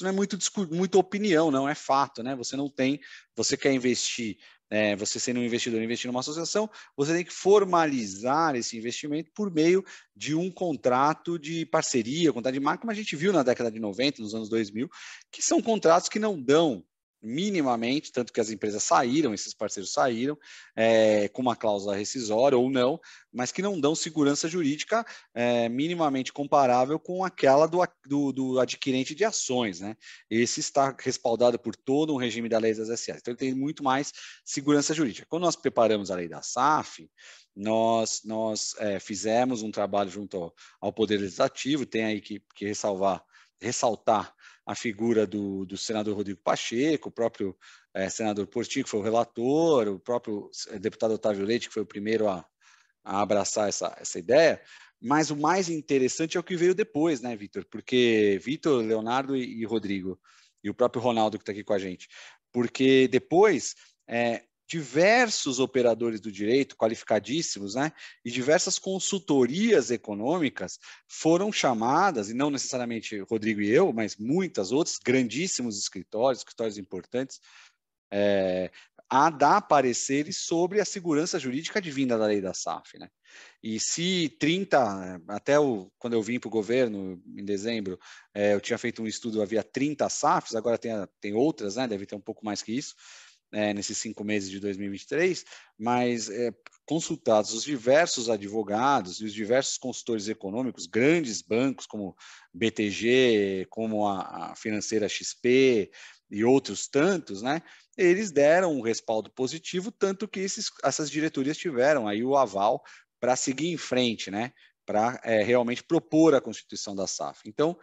não é muito opinião, não é fato, né? Você quer investir. Você sendo um investidor, investir numa associação, você tem que formalizar esse investimento por meio de um contrato de parceria, contrato de marca, como a gente viu na década de 90, nos anos 2000, que são contratos que não dão minimamente, tanto que as empresas saíram, esses parceiros saíram, com uma cláusula rescisória ou não, mas que não dão segurança jurídica minimamente comparável com aquela do adquirente de ações, né? Esse está respaldado por todo um regime da lei das SAs, então ele tem muito mais segurança jurídica. Quando nós preparamos a lei da SAF, nós fizemos um trabalho junto ao Poder Legislativo, tem aí que ressaltar a figura do senador Rodrigo Pacheco, o próprio senador Portinho, que foi o relator, o próprio deputado Otávio Leite, que foi o primeiro a abraçar essa ideia, mas o mais interessante é o que veio depois, né, Vitor? Porque Vitor, Leonardo e Rodrigo, e o próprio Ronaldo que está aqui com a gente, porque depois diversos operadores do direito, qualificadíssimos, né, e diversas consultorias econômicas foram chamadas, e não necessariamente Rodrigo e eu, mas muitas outras, grandíssimos escritórios importantes, a dar pareceres sobre a segurança jurídica advinda da lei da SAF, né? E se quando eu vim para o governo, em dezembro, eu tinha feito um estudo, havia 30 SAFs, agora tem outras, né? Deve ter um pouco mais que isso, nesses 5 meses de 2023, mas consultados os diversos advogados e os diversos consultores econômicos, grandes bancos como BTG, como a financeira XP e outros tantos, né? Eles deram um respaldo positivo, tanto que essas diretorias tiveram aí o aval para seguir em frente, né? Para realmente propor a constituição da SAF. Então,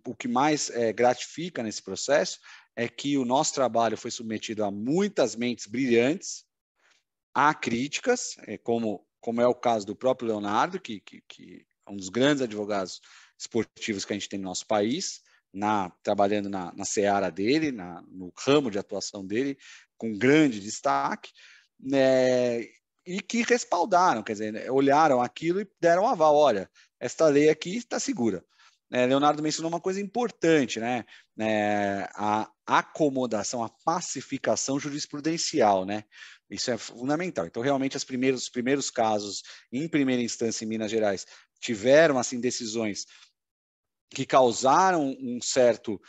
o que mais gratifica nesse processo é que o nosso trabalho foi submetido a muitas mentes brilhantes, a críticas, como é o caso do próprio Leonardo, que é um dos grandes advogados esportivos que a gente tem no nosso país, trabalhando na seara dele, no ramo de atuação dele, com grande destaque, e que respaldaram, quer dizer, olharam aquilo e deram aval. Olha, esta lei aqui está segura. Leonardo mencionou uma coisa importante, né? A acomodação, a pacificação jurisprudencial, né? Isso é fundamental. Então, realmente, os primeiros casos, em primeira instância, em Minas Gerais, tiveram assim decisões que causaram um certo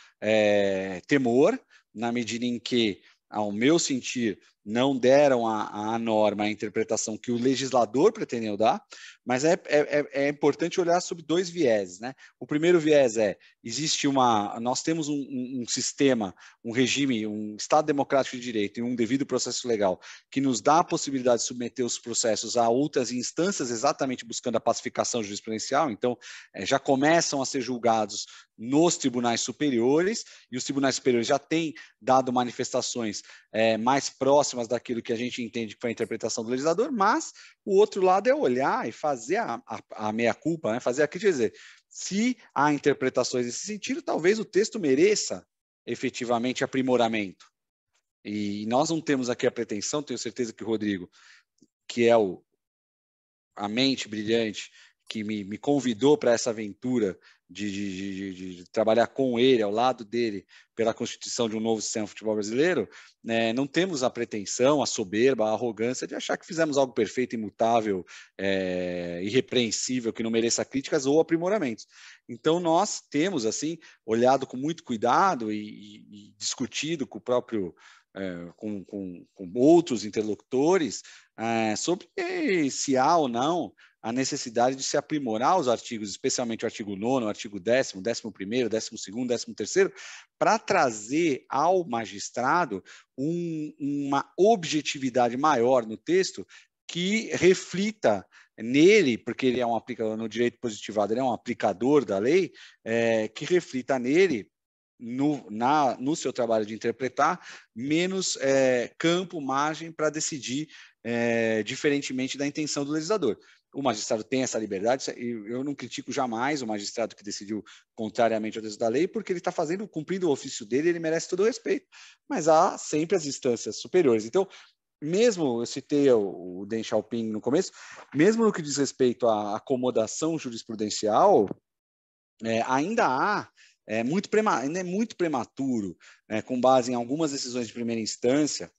temor, na medida em que, ao meu sentir, não deram à norma a interpretação que o legislador pretendeu dar, mas é importante olhar sobre 2 vieses, né? O primeiro viés nós temos um sistema, um regime, um Estado democrático de direito e um devido processo legal que nos dá a possibilidade de submeter os processos a outras instâncias, exatamente buscando a pacificação jurisprudencial. Então, já começam a ser julgados nos tribunais superiores, e os tribunais superiores já têm dado manifestações mais próximas daquilo que a gente entende que foi a interpretação do legislador, mas o outro lado é olhar e fazer a meia-culpa, né? Fazer a crítica, dizer, se há interpretações nesse sentido, talvez o texto mereça efetivamente aprimoramento. E nós não temos aqui a pretensão, tenho certeza que o Rodrigo, que é a mente brilhante, que me convidou para essa aventura de trabalhar com ele, ao lado dele, pela constituição de um novo sistema de futebol brasileiro, não temos a pretensão, a soberba, a arrogância de achar que fizemos algo perfeito, imutável, irrepreensível, que não mereça críticas ou aprimoramentos. Então, nós temos, assim, olhado com muito cuidado e discutido com o próprio com outros interlocutores sobre se há ou não a necessidade de se aprimorar os artigos, especialmente o artigo 9º, o artigo 10º, 11º, 12º, 13º, para trazer ao magistrado uma objetividade maior no texto que reflita nele, porque ele é um aplicador no direito positivado, ele é um aplicador da lei, que reflita nele, no seu trabalho de interpretar, menos campo, margem para decidir diferentemente da intenção do legislador. O magistrado tem essa liberdade, e eu não critico jamais o magistrado que decidiu contrariamente ao texto da lei, porque ele está cumprindo o ofício dele, ele merece todo o respeito, mas há sempre as instâncias superiores. Então, mesmo, eu citei o Deng Xiaoping no começo, mesmo no que diz respeito à acomodação jurisprudencial, ainda há ainda é muito prematuro, com base em algumas decisões de primeira instância,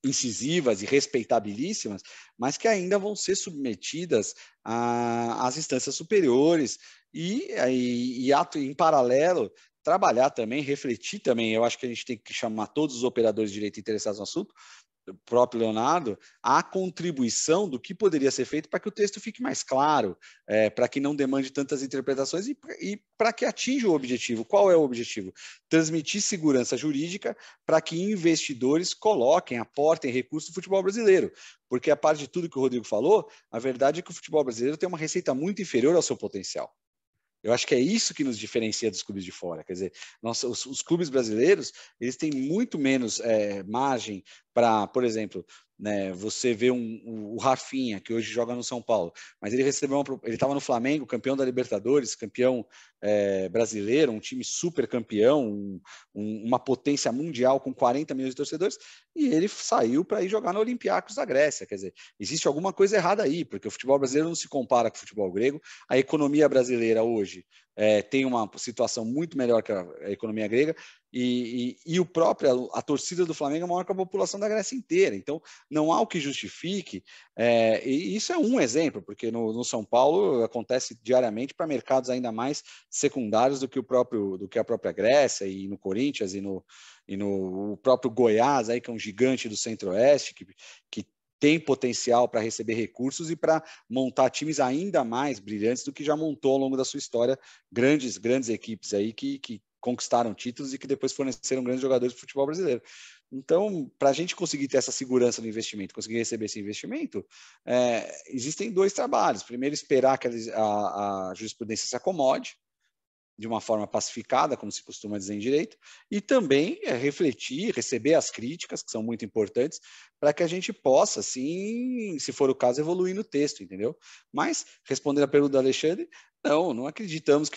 incisivas e respeitabilíssimas, mas que ainda vão ser submetidas às instâncias superiores e em paralelo, trabalhar também, refletir também. Eu acho que a gente tem que chamar todos os operadores de direito interessados no assunto, o próprio Leonardo, a contribuição do que poderia ser feito para que o texto fique mais claro, para que não demande tantas interpretações e para que atinja o objetivo. Qual é o objetivo? Transmitir segurança jurídica para que investidores aportem recursos do futebol brasileiro. Porque, a parte de tudo que o Rodrigo falou, a verdade é que o futebol brasileiro tem uma receita muito inferior ao seu potencial. Eu acho que é isso que nos diferencia dos clubes de fora. Quer dizer, os clubes brasileiros, eles têm muito menos margem para, por exemplo, né, você vê o Rafinha, que hoje joga no São Paulo, mas ele estava no Flamengo, campeão da Libertadores, campeão brasileiro, um time super campeão, uma potência mundial com 40 milhões de torcedores, e ele saiu para ir jogar no Olympiacos da Grécia. Quer dizer, existe alguma coisa errada aí, porque o futebol brasileiro não se compara com o futebol grego. A economia brasileira hoje tem uma situação muito melhor que a economia grega, e a torcida do Flamengo é maior que a população da Grécia inteira. Então, não há o que justifique, e isso é um exemplo, porque no São Paulo acontece diariamente para mercados ainda mais secundários do que a própria Grécia, e no Corinthians, e no próprio Goiás, aí, que é um gigante do Centro-Oeste, que tem potencial para receber recursos e para montar times ainda mais brilhantes do que já montou ao longo da sua história, grandes equipes aí que conquistaram títulos e que depois forneceram grandes jogadores do futebol brasileiro. Então, para a gente conseguir ter essa segurança no investimento, conseguir receber esse investimento, existem dois trabalhos. Primeiro, esperar que a jurisprudência se acomode de uma forma pacificada, como se costuma dizer em direito, e também refletir, receber as críticas, que são muito importantes, para que a gente possa, sim, se for o caso, evoluir no texto, entendeu? Mas, respondendo a pergunta do Alexandre, não acreditamos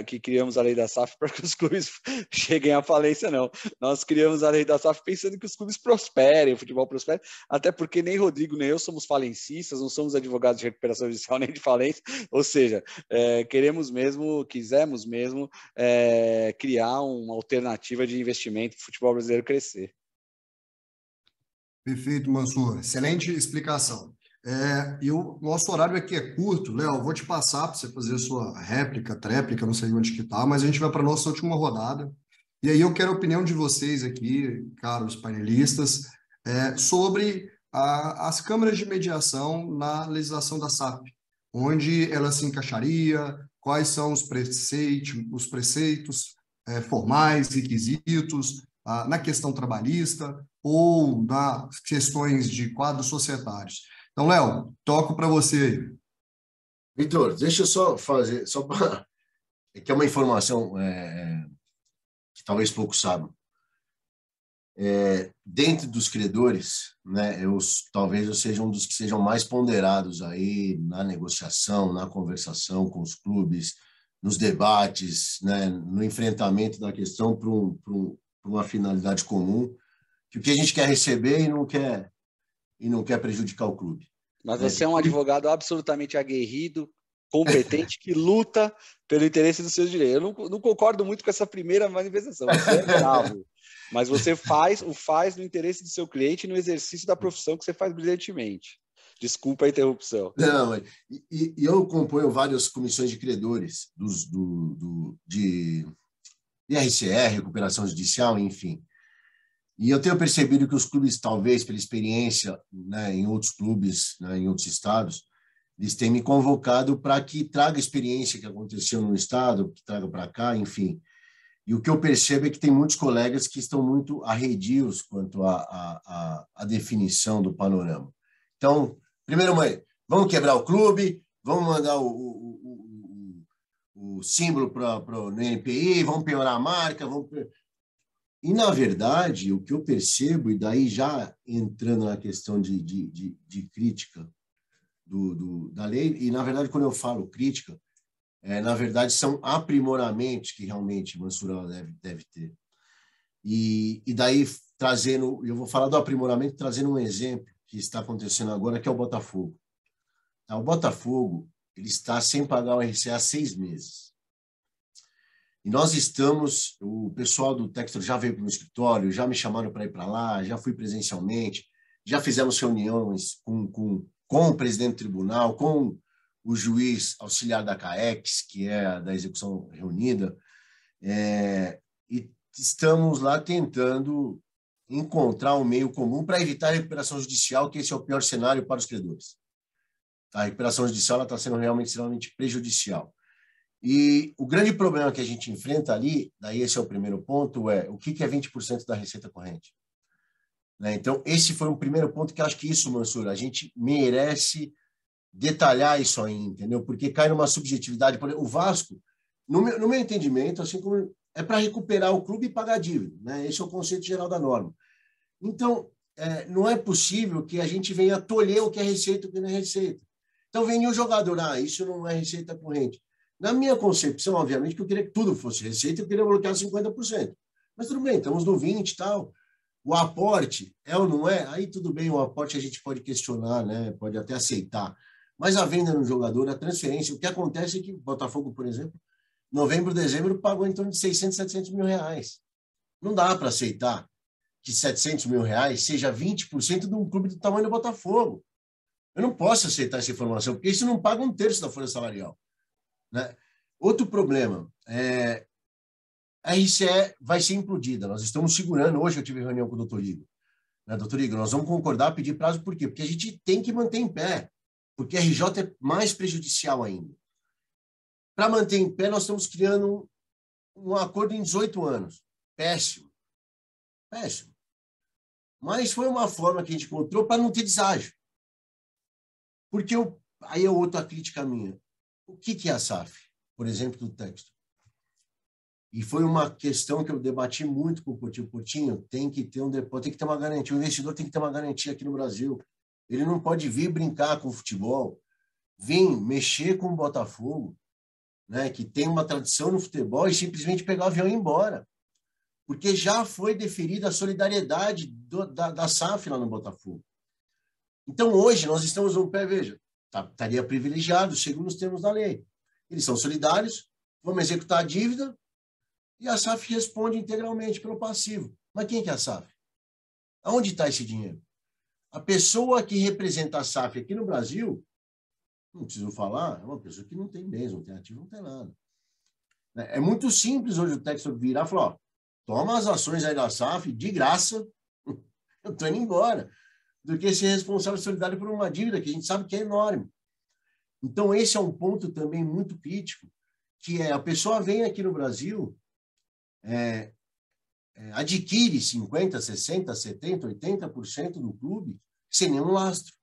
que criamos a lei da SAF para que os clubes cheguem à falência, não. Nós criamos a lei da SAF pensando que os clubes prosperem, o futebol prospere, até porque nem Rodrigo nem eu somos falencistas, não somos advogados de recuperação judicial nem de falência, ou seja, quisemos mesmo criar uma alternativa de investimento para o futebol brasileiro crescer. Perfeito, Mansur. Excelente explicação. Nosso horário aqui é curto. Léo, vou te passar para você fazer a sua tréplica, não sei onde que está, mas a gente vai para a nossa última rodada. E aí eu quero a opinião de vocês aqui, caros painelistas, sobre as câmaras de mediação na legislação da SAF, onde ela se encaixaria, quais são os preceitos formais, requisitos, na questão trabalhista ou nas questões de quadros societários. Então, Léo, toco para você aí. Vitor, deixa eu só fazer, que é uma informação que talvez poucos saibam. Dentro dos credores, né, talvez eu seja um dos que sejam mais ponderados aí na negociação, na conversação com os clubes, nos debates, né, no enfrentamento da questão para uma finalidade comum, que o que a gente quer receber e não quer prejudicar o clube. Mas você é um advogado absolutamente aguerrido, competente, que luta pelo interesse dos seus direitos. Eu não concordo muito com essa primeira manifestação. Você é bravo, mas você faz no interesse do seu cliente e no exercício da profissão que você faz brilhantemente. Desculpa a interrupção. Não, e eu componho várias comissões de credores de IRCR, recuperação judicial, enfim. E eu tenho percebido que os clubes, talvez pela experiência, né, em outros clubes, né, em outros estados, Eles têm me convocado para que traga a experiência que aconteceu no Estado, que traga para cá, enfim. E o que eu percebo é que tem muitos colegas que estão muito arredios quanto à definição do panorama. Então, primeiro, vamos quebrar o clube, vamos mandar o símbolo no NPI, vamos piorar a marca, E, na verdade, o que eu percebo, e daí já entrando na questão de crítica da lei, e, na verdade, quando eu falo crítica, na verdade, são aprimoramentos que realmente Mansur deve ter. E daí, eu vou falar do aprimoramento trazendo um exemplo que está acontecendo agora, que é o Botafogo. O Botafogo, ele está sem pagar o RCA há 6 meses. E nós o pessoal do Textor já veio para o meu escritório, já me chamaram para ir para lá, já fui presencialmente, já fizemos reuniões com o presidente do tribunal, com o juiz auxiliar da CAEX, que é da execução reunida, e estamos lá tentando encontrar um meio comum para evitar a recuperação judicial, que esse é o pior cenário para os credores. A recuperação judicial está sendo realmente extremamente prejudicial. E o grande problema que a gente enfrenta ali, daí esse é o primeiro ponto, é o que é 20% da receita corrente. Então, esse foi um primeiro ponto que eu acho que isso, Mansur, a gente merece detalhar isso aí, entendeu? Porque cai numa subjetividade. Por exemplo, o Vasco, no meu entendimento, assim como é para recuperar o clube e pagar a dívida, né? Esse é o conceito geral da norma. Então, não é possível que a gente venha tolher o que é receita e o que não é receita. Então, vem o jogador, isso não é receita corrente. Na minha concepção, obviamente, que eu queria que tudo fosse receita, eu queria bloquear 50%. Mas tudo bem, estamos no 20% e tal. O aporte é ou não é? Aí tudo bem, o aporte a gente pode questionar, né? Pode até aceitar. Mas a venda no jogador, a transferência, o que acontece é que o Botafogo, por exemplo, novembro, dezembro, pagou em torno de 600, 700 mil reais. Não dá para aceitar que 700 mil reais seja 20% de um clube do tamanho do Botafogo. Eu não posso aceitar essa informação, porque isso não paga 1/3 da folha salarial. Né? Outro problema, a RCE vai ser implodida. Nós estamos segurando, hoje eu tive reunião com o doutor Igor. Doutor Igor, nós vamos concordar, pedir prazo, por quê? Porque a gente tem que manter em pé, porque a RJ é mais prejudicial ainda. Para manter em pé, nós estamos criando um acordo em 18 anos. Péssimo. Péssimo. Mas foi uma forma que a gente encontrou para não ter deságio. Porque aí é outra crítica minha. O que é a SAF, por exemplo, do texto? E foi uma questão que eu debati muito com o Portinho. Tem que ter uma garantia. O investidor tem que ter uma garantia aqui no Brasil. Ele não pode vir brincar com o futebol, vir mexer com o Botafogo, né, que tem uma tradição no futebol, e simplesmente pegar o avião e ir embora. Porque já foi deferida a solidariedade da SAF lá no Botafogo. Então, hoje, nós estamos num pé, veja, estaria privilegiado, segundo os termos da lei. Eles são solidários, vamos executar a dívida e a SAF responde integralmente pelo passivo. Mas quem que é a SAF? Aonde está esse dinheiro? A pessoa que representa a SAF aqui no Brasil, não preciso falar, é uma pessoa que não tem bens, não tem ativo, não tem nada. É muito simples hoje o Textor virar e falar, toma as ações aí da SAF de graça, eu estou indo embora, do que ser responsável solidário por uma dívida que a gente sabe que é enorme. Então, esse é um ponto também muito crítico, que a pessoa vem aqui no Brasil, adquire 50%, 60%, 70%, 80% do clube sem nenhum lastro.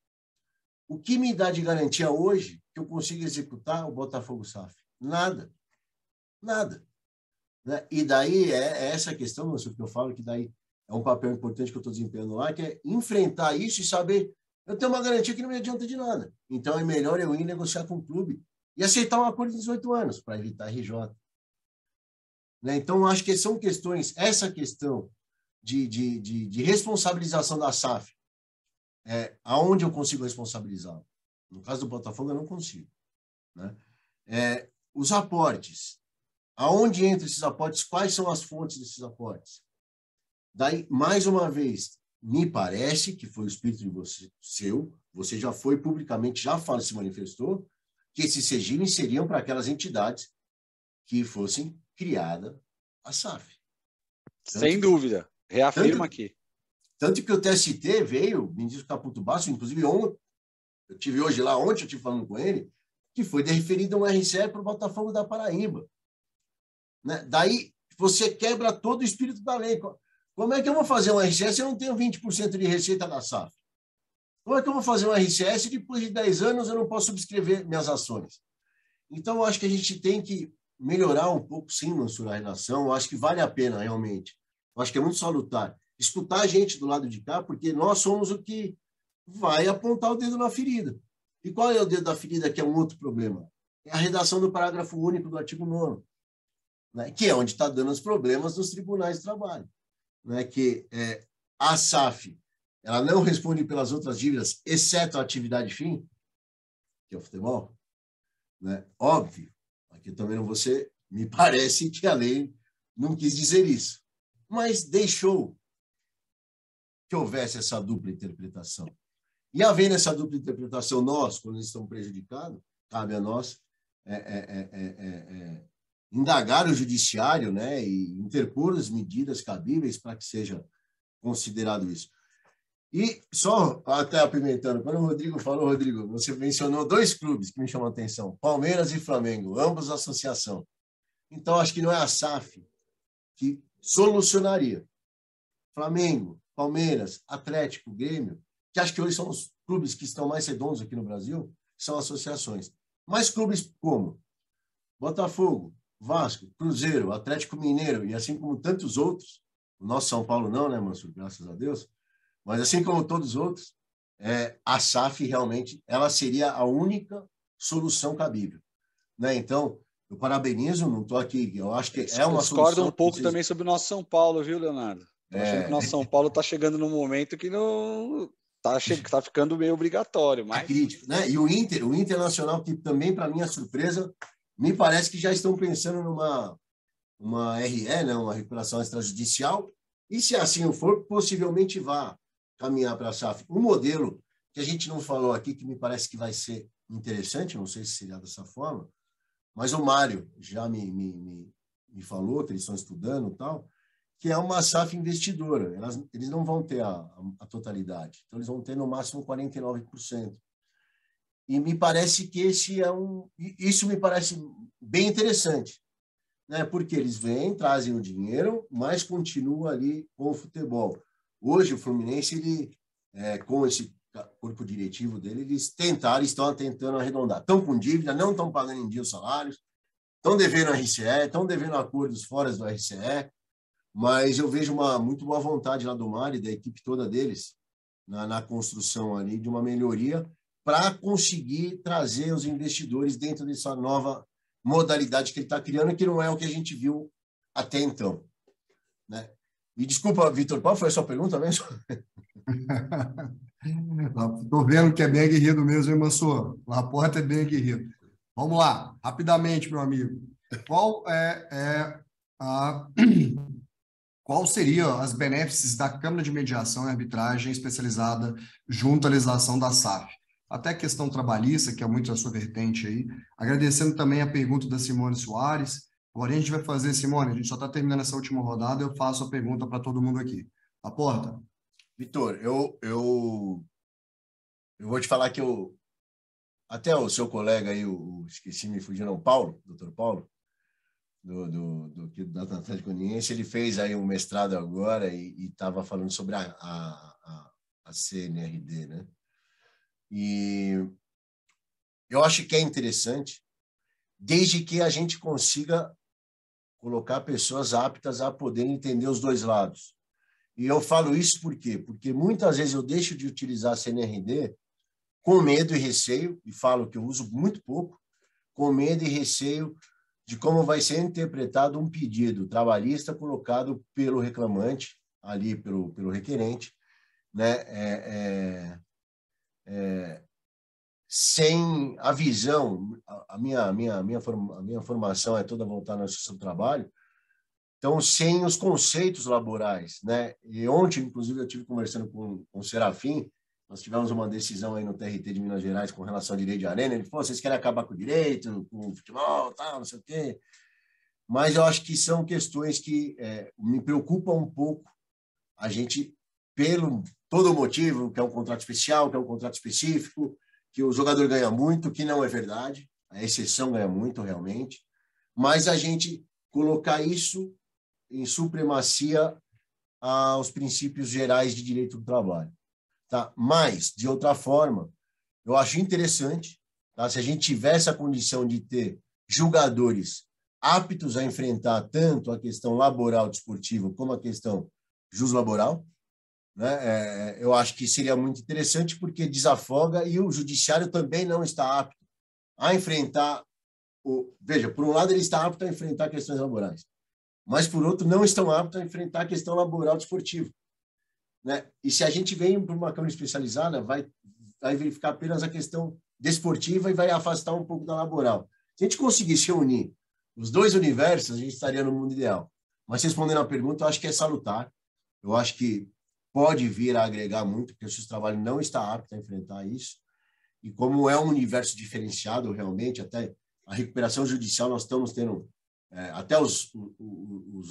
O que me dá de garantia hoje que eu consigo executar o Botafogo SAF? Nada. Nada. Né? E daí é essa questão, Mansur, que eu falo que daí é um papel importante que eu estou desempenhando lá, que é enfrentar isso e saber, eu tenho uma garantia que não me adianta de nada. Então é melhor eu ir negociar com o clube e aceitar um acordo de 18 anos para evitar RJ. Né? Então, acho que são questões, essa questão de responsabilização da SAF, aonde eu consigo responsabilizar? No caso do Botafogo, eu não consigo. Né? Os aportes, aonde entram esses aportes, quais são as fontes desses aportes? Daí, mais uma vez, me parece que foi o espírito de você já foi publicamente, se manifestou, que esses regimes seriam para aquelas entidades que fossem criada a SAF. Sem dúvida. Reafirma aqui. Tanto que o TST veio, o ministro Caputo Basso, inclusive ontem, eu tive hoje lá, ontem eu estive falando com ele, que foi referido um RCE para o Botafogo da Paraíba. Né? Daí você quebra todo o espírito da lei. Como é que eu vou fazer um RCE se eu não tenho 20% de receita da SAF? Como é que eu vou fazer um RCE se depois de 10 anos eu não posso subscrever minhas ações? Então, eu acho que a gente tem que melhorar um pouco, sim, a relação. Eu acho que vale a pena, realmente. Eu acho que é muito salutar. Escutar a gente do lado de cá, porque nós somos o que vai apontar o dedo na ferida. E qual é o dedo da ferida, que é um outro problema? É a redação do parágrafo único do artigo 9º, né? Que é onde está dando os problemas nos tribunais de trabalho. Né? Que a SAF ela não responde pelas outras dívidas, exceto a atividade fim, que é o futebol. Né? Óbvio, aqui também não vou ser, me parece que a lei não quis dizer isso, mas deixou que houvesse essa dupla interpretação. E havendo essa dupla interpretação, nós, quando estamos prejudicados, cabe a nós indagar o judiciário, né, e interpor as medidas cabíveis para que seja considerado isso. E só até apimentando, quando o Rodrigo falou, Rodrigo, você mencionou 2 clubes que me chamam a atenção, Palmeiras e Flamengo, ambos associação. Então, acho que não é a SAF que solucionaria. Flamengo, Palmeiras, Atlético, Grêmio, que acho que hoje são os clubes que estão mais redondos aqui no Brasil, são associações. Mas clubes como Botafogo, Vasco, Cruzeiro, Atlético Mineiro e assim como tantos outros, o nosso São Paulo não, né, Mansur? Graças a Deus. Mas assim como todos os outros, a SAF realmente ela seria a única solução cabível. Né? Então, eu parabenizo, não estou aqui, eu acho que é uma solução... Discordo um pouco também sobre o nosso São Paulo, viu, Leonardo? Estou achando que o nosso São Paulo está chegando num momento que não está ficando meio obrigatório. Mas... É crítico, né? E o Internacional, que também, para minha surpresa, me parece que já estão pensando numa RE, né? Uma recuperação extrajudicial, e se assim for, possivelmente vá caminhar para a SAF. Um modelo que a gente não falou aqui, que me parece que vai ser interessante, não sei se seria dessa forma, mas o Mário já me falou que eles estão estudando e tal, que é uma SAF investidora. Eles não vão ter a totalidade, então eles vão ter no máximo 49%. E me parece que isso me parece bem interessante, né? Porque eles vêm, trazem o dinheiro, mas continuam ali com o futebol. Hoje, o Fluminense, com esse corpo diretivo dele, eles estão tentando arredondar. Estão com dívida, não estão pagando em dia os salários, estão devendo RCE, estão devendo acordos fora do RCE, mas eu vejo uma muito boa vontade lá do Mário e da equipe toda deles na construção ali de uma melhoria para conseguir trazer os investidores dentro dessa nova modalidade que ele está criando, que não é o que a gente viu até então. Né? E desculpa, Vitor, qual foi a sua pergunta mesmo? Estou vendo que é bem aguerrido mesmo, hein, Mansur? O Laporta é bem aguerrido. Vamos lá, rapidamente, meu amigo. Qual seriam as benéfices da Câmara de Mediação e Arbitragem especializada junto à legislação da SAF? Até a questão trabalhista, que é muito a sua vertente aí. Agradecendo também a pergunta da Simone Soares. Agora a gente vai fazer, Simone, a gente só está terminando essa última rodada, eu faço a pergunta para todo mundo aqui. Laporta. Vitor, eu vou te falar que até o seu colega aí, esqueci, me fugiu, não, Paulo, doutor Paulo, da Atlético Goianiense, ele fez aí um mestrado agora e estava falando sobre a CNRD, né? E eu acho que é interessante, desde que a gente consiga colocar pessoas aptas a poderem entender os dois lados. E eu falo isso por quê? Porque muitas vezes eu deixo de utilizar a CNRD com medo e receio, e falo que eu uso muito pouco, com medo e receio de como vai ser interpretado um pedido trabalhista colocado pelo reclamante, ali pelo requerente, né? Sem a visão, a minha formação é toda voltada na justiça do trabalho, então, sem os conceitos laborais, né? E ontem, inclusive, eu estive conversando com o Serafim, nós tivemos uma decisão aí no TRT de Minas Gerais com relação ao direito de arena, ele falou, vocês querem acabar com o direito, com o futebol, tal, não sei o quê. Mas eu acho que são questões que me preocupam um pouco, a gente, pelo todo o motivo, que é um contrato especial, que é um contrato específico, que o jogador ganha muito, que não é verdade, a exceção ganha muito, realmente, mas a gente colocar isso em supremacia aos princípios gerais de direito do trabalho. Tá? Mas, de outra forma, eu acho interessante, tá? Se a gente tivesse a condição de ter julgadores aptos a enfrentar tanto a questão laboral desportiva como a questão juslaboral, né? Eu acho que seria muito interessante porque desafoga e o judiciário também não está apto a enfrentar veja, por um lado ele está apto a enfrentar questões laborais, mas por outro não estão aptos a enfrentar a questão laboral desportiva, né? E se a gente vem para uma câmara especializada, vai verificar apenas a questão desportiva e vai afastar um pouco da laboral. Se a gente conseguisse reunir os dois universos, a gente estaria no mundo ideal. Mas respondendo à pergunta, eu acho que é salutar. Eu acho que pode vir a agregar muito, porque o seu trabalho não está apto a enfrentar isso. E como é um universo diferenciado, realmente, até a recuperação judicial, nós estamos tendo até os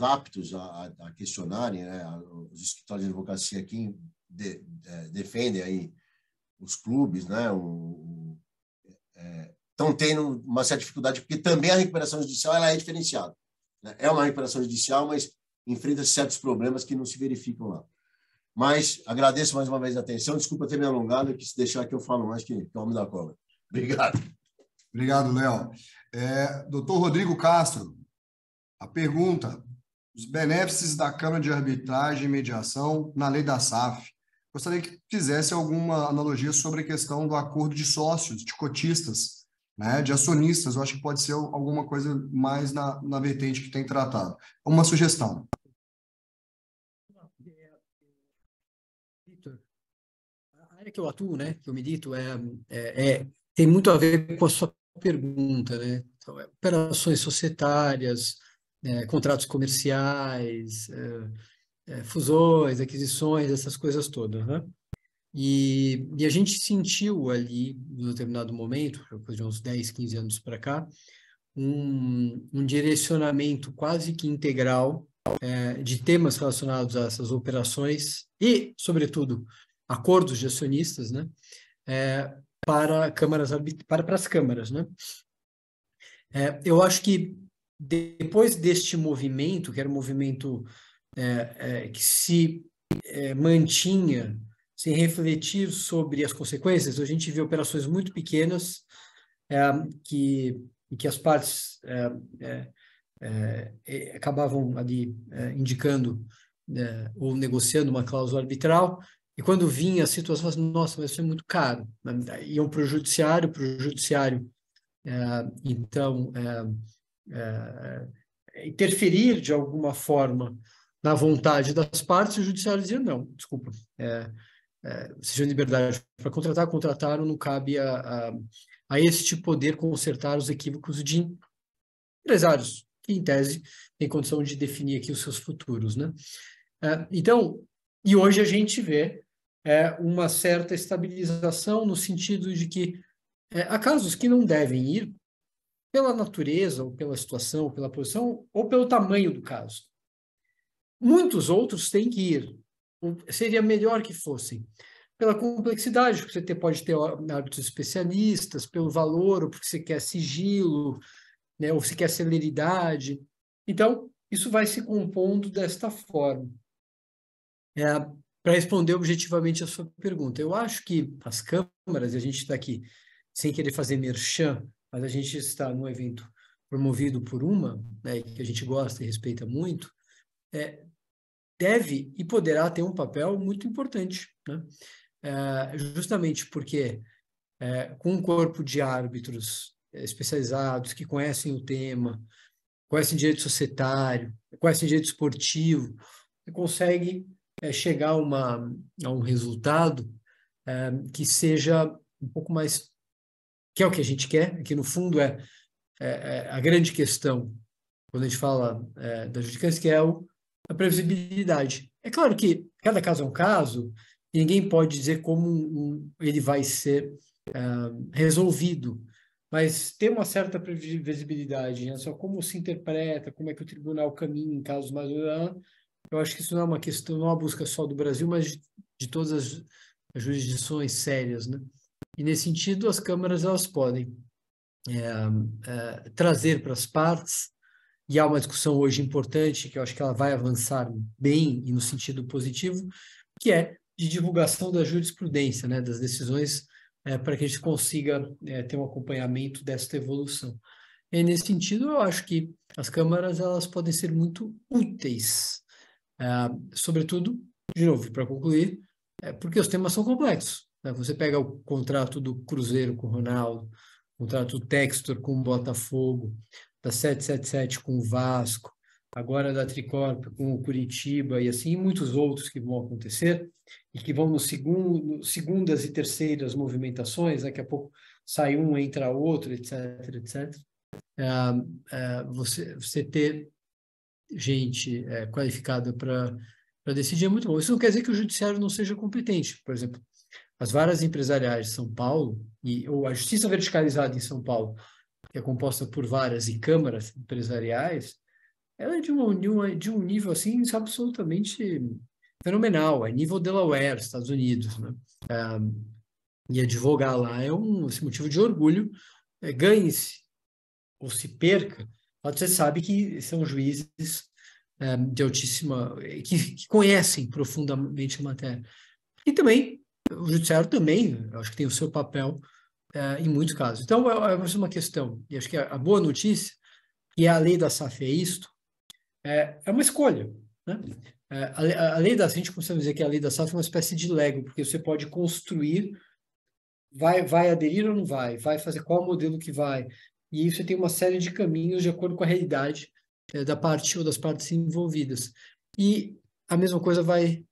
aptos a questionarem, né? Os escritórios de advocacia aqui defendem aí os clubes, né? Estão tendo uma certa dificuldade, porque também a recuperação judicial ela é diferenciada, né? É uma recuperação judicial, mas enfrenta certos problemas que não se verificam lá. Mas agradeço mais uma vez a atenção. Desculpa ter me alongado, que se deixar que eu falo mais que o homem da cobra. Obrigado. Obrigado, Léo. Doutor Rodrigo Castro, a pergunta: os benefícios da Câmara de Arbitragem e Mediação na lei da SAF. Gostaria que fizesse alguma analogia sobre a questão do acordo de sócios, de cotistas, né, de acionistas. Eu acho que pode ser alguma coisa mais na vertente que tem tratado. Uma sugestão. Vitor, a área que eu atuo, né, que eu medito, tem muito a ver com a sua pergunta, né? Então, operações societárias, contratos comerciais, fusões, aquisições, essas coisas todas, né? E a gente sentiu ali, em um determinado momento, depois de uns 10, 15 anos para cá, um direcionamento quase que integral de temas relacionados a essas operações e, sobretudo, acordos de acionistas, né? Para as câmaras, né? Eu acho que depois deste movimento, que era um movimento que se mantinha sem refletir sobre as consequências, a gente vê operações muito pequenas que as partes acabavam ali indicando ou negociando uma cláusula arbitral, e quando vinha a situação, assim, nossa, mas isso é muito caro. Iam para o judiciário, então, interferir de alguma forma na vontade das partes, e o judiciário dizia, não, desculpa, seja liberdade para contratar, contrataram, não cabe a este poder consertar os equívocos de empresários, que em tese têm condição de definir aqui os seus futuros, né? Então, e hoje a gente vê uma certa estabilização no sentido de que há casos que não devem ir pela natureza, ou pela situação, ou pela posição, ou pelo tamanho do caso. Muitos outros têm que ir. Seria melhor que fossem. Pela complexidade, porque você pode ter árbitros especialistas, pelo valor, ou porque você quer sigilo, né, ou você quer celeridade. Então, isso vai se compondo desta forma. Para responder objetivamente a sua pergunta, eu acho que as câmaras, e a gente está aqui sem querer fazer merchan, mas a gente está num evento promovido por uma, né, que a gente gosta e respeita muito, deve e poderá ter um papel muito importante, né? Justamente porque com um corpo de árbitros especializados, que conhecem o tema, conhecem direito societário, conhecem direito esportivo, você consegue chegar a um resultado que seja um pouco mais, que é o que a gente quer, que no fundo a grande questão, quando a gente fala da judicância, que é a previsibilidade. É claro que cada caso é um caso, e ninguém pode dizer como ele vai ser resolvido, mas ter uma certa previsibilidade, né? Só como se interpreta, como é que o tribunal caminha em casos mais... Eu acho que isso não é uma questão, não é uma busca só do Brasil, mas de todas as jurisdições sérias, né? E, nesse sentido, as câmaras elas podem trazer para as partes, e há uma discussão hoje importante, que eu acho que ela vai avançar bem e no sentido positivo, que é de divulgação da jurisprudência, né, das decisões, para que a gente consiga ter um acompanhamento desta evolução. E, nesse sentido, eu acho que as câmaras elas podem ser muito úteis, sobretudo, de novo, para concluir, porque os temas são complexos, né? Você pega o contrato do Cruzeiro com o Ronaldo, o contrato do Textor com o Botafogo, da 777 com o Vasco, agora da Tricorp com o Curitiba e assim muitos outros que vão acontecer e que vão no segundas e terceiras movimentações, daqui a pouco sai um, entra outro, etc, etc. Você ter gente qualificada para decidir é muito bom. Isso não quer dizer que o judiciário não seja competente. Por exemplo, as varas empresariais de São Paulo, ou a justiça verticalizada em São Paulo, que é composta por varas e câmaras empresariais, ela é de um nível assim absolutamente fenomenal, é nível Delaware, Estados Unidos, né? E advogar lá é esse motivo de orgulho, ganhe-se ou se perca, você sabe que são juízes de altíssima, que conhecem profundamente a matéria. E também, o judiciário também, eu acho que tem o seu papel em muitos casos. Então, é uma questão, e acho que a boa notícia, e a lei da SAF é isto, é uma escolha, né? A lei da, a gente costuma dizer que a lei da SAF é uma espécie de Lego, porque você pode construir, vai aderir ou não vai fazer qual modelo que vai, e aí você tem uma série de caminhos de acordo com a realidade da parte ou das partes envolvidas. E a mesma coisa vai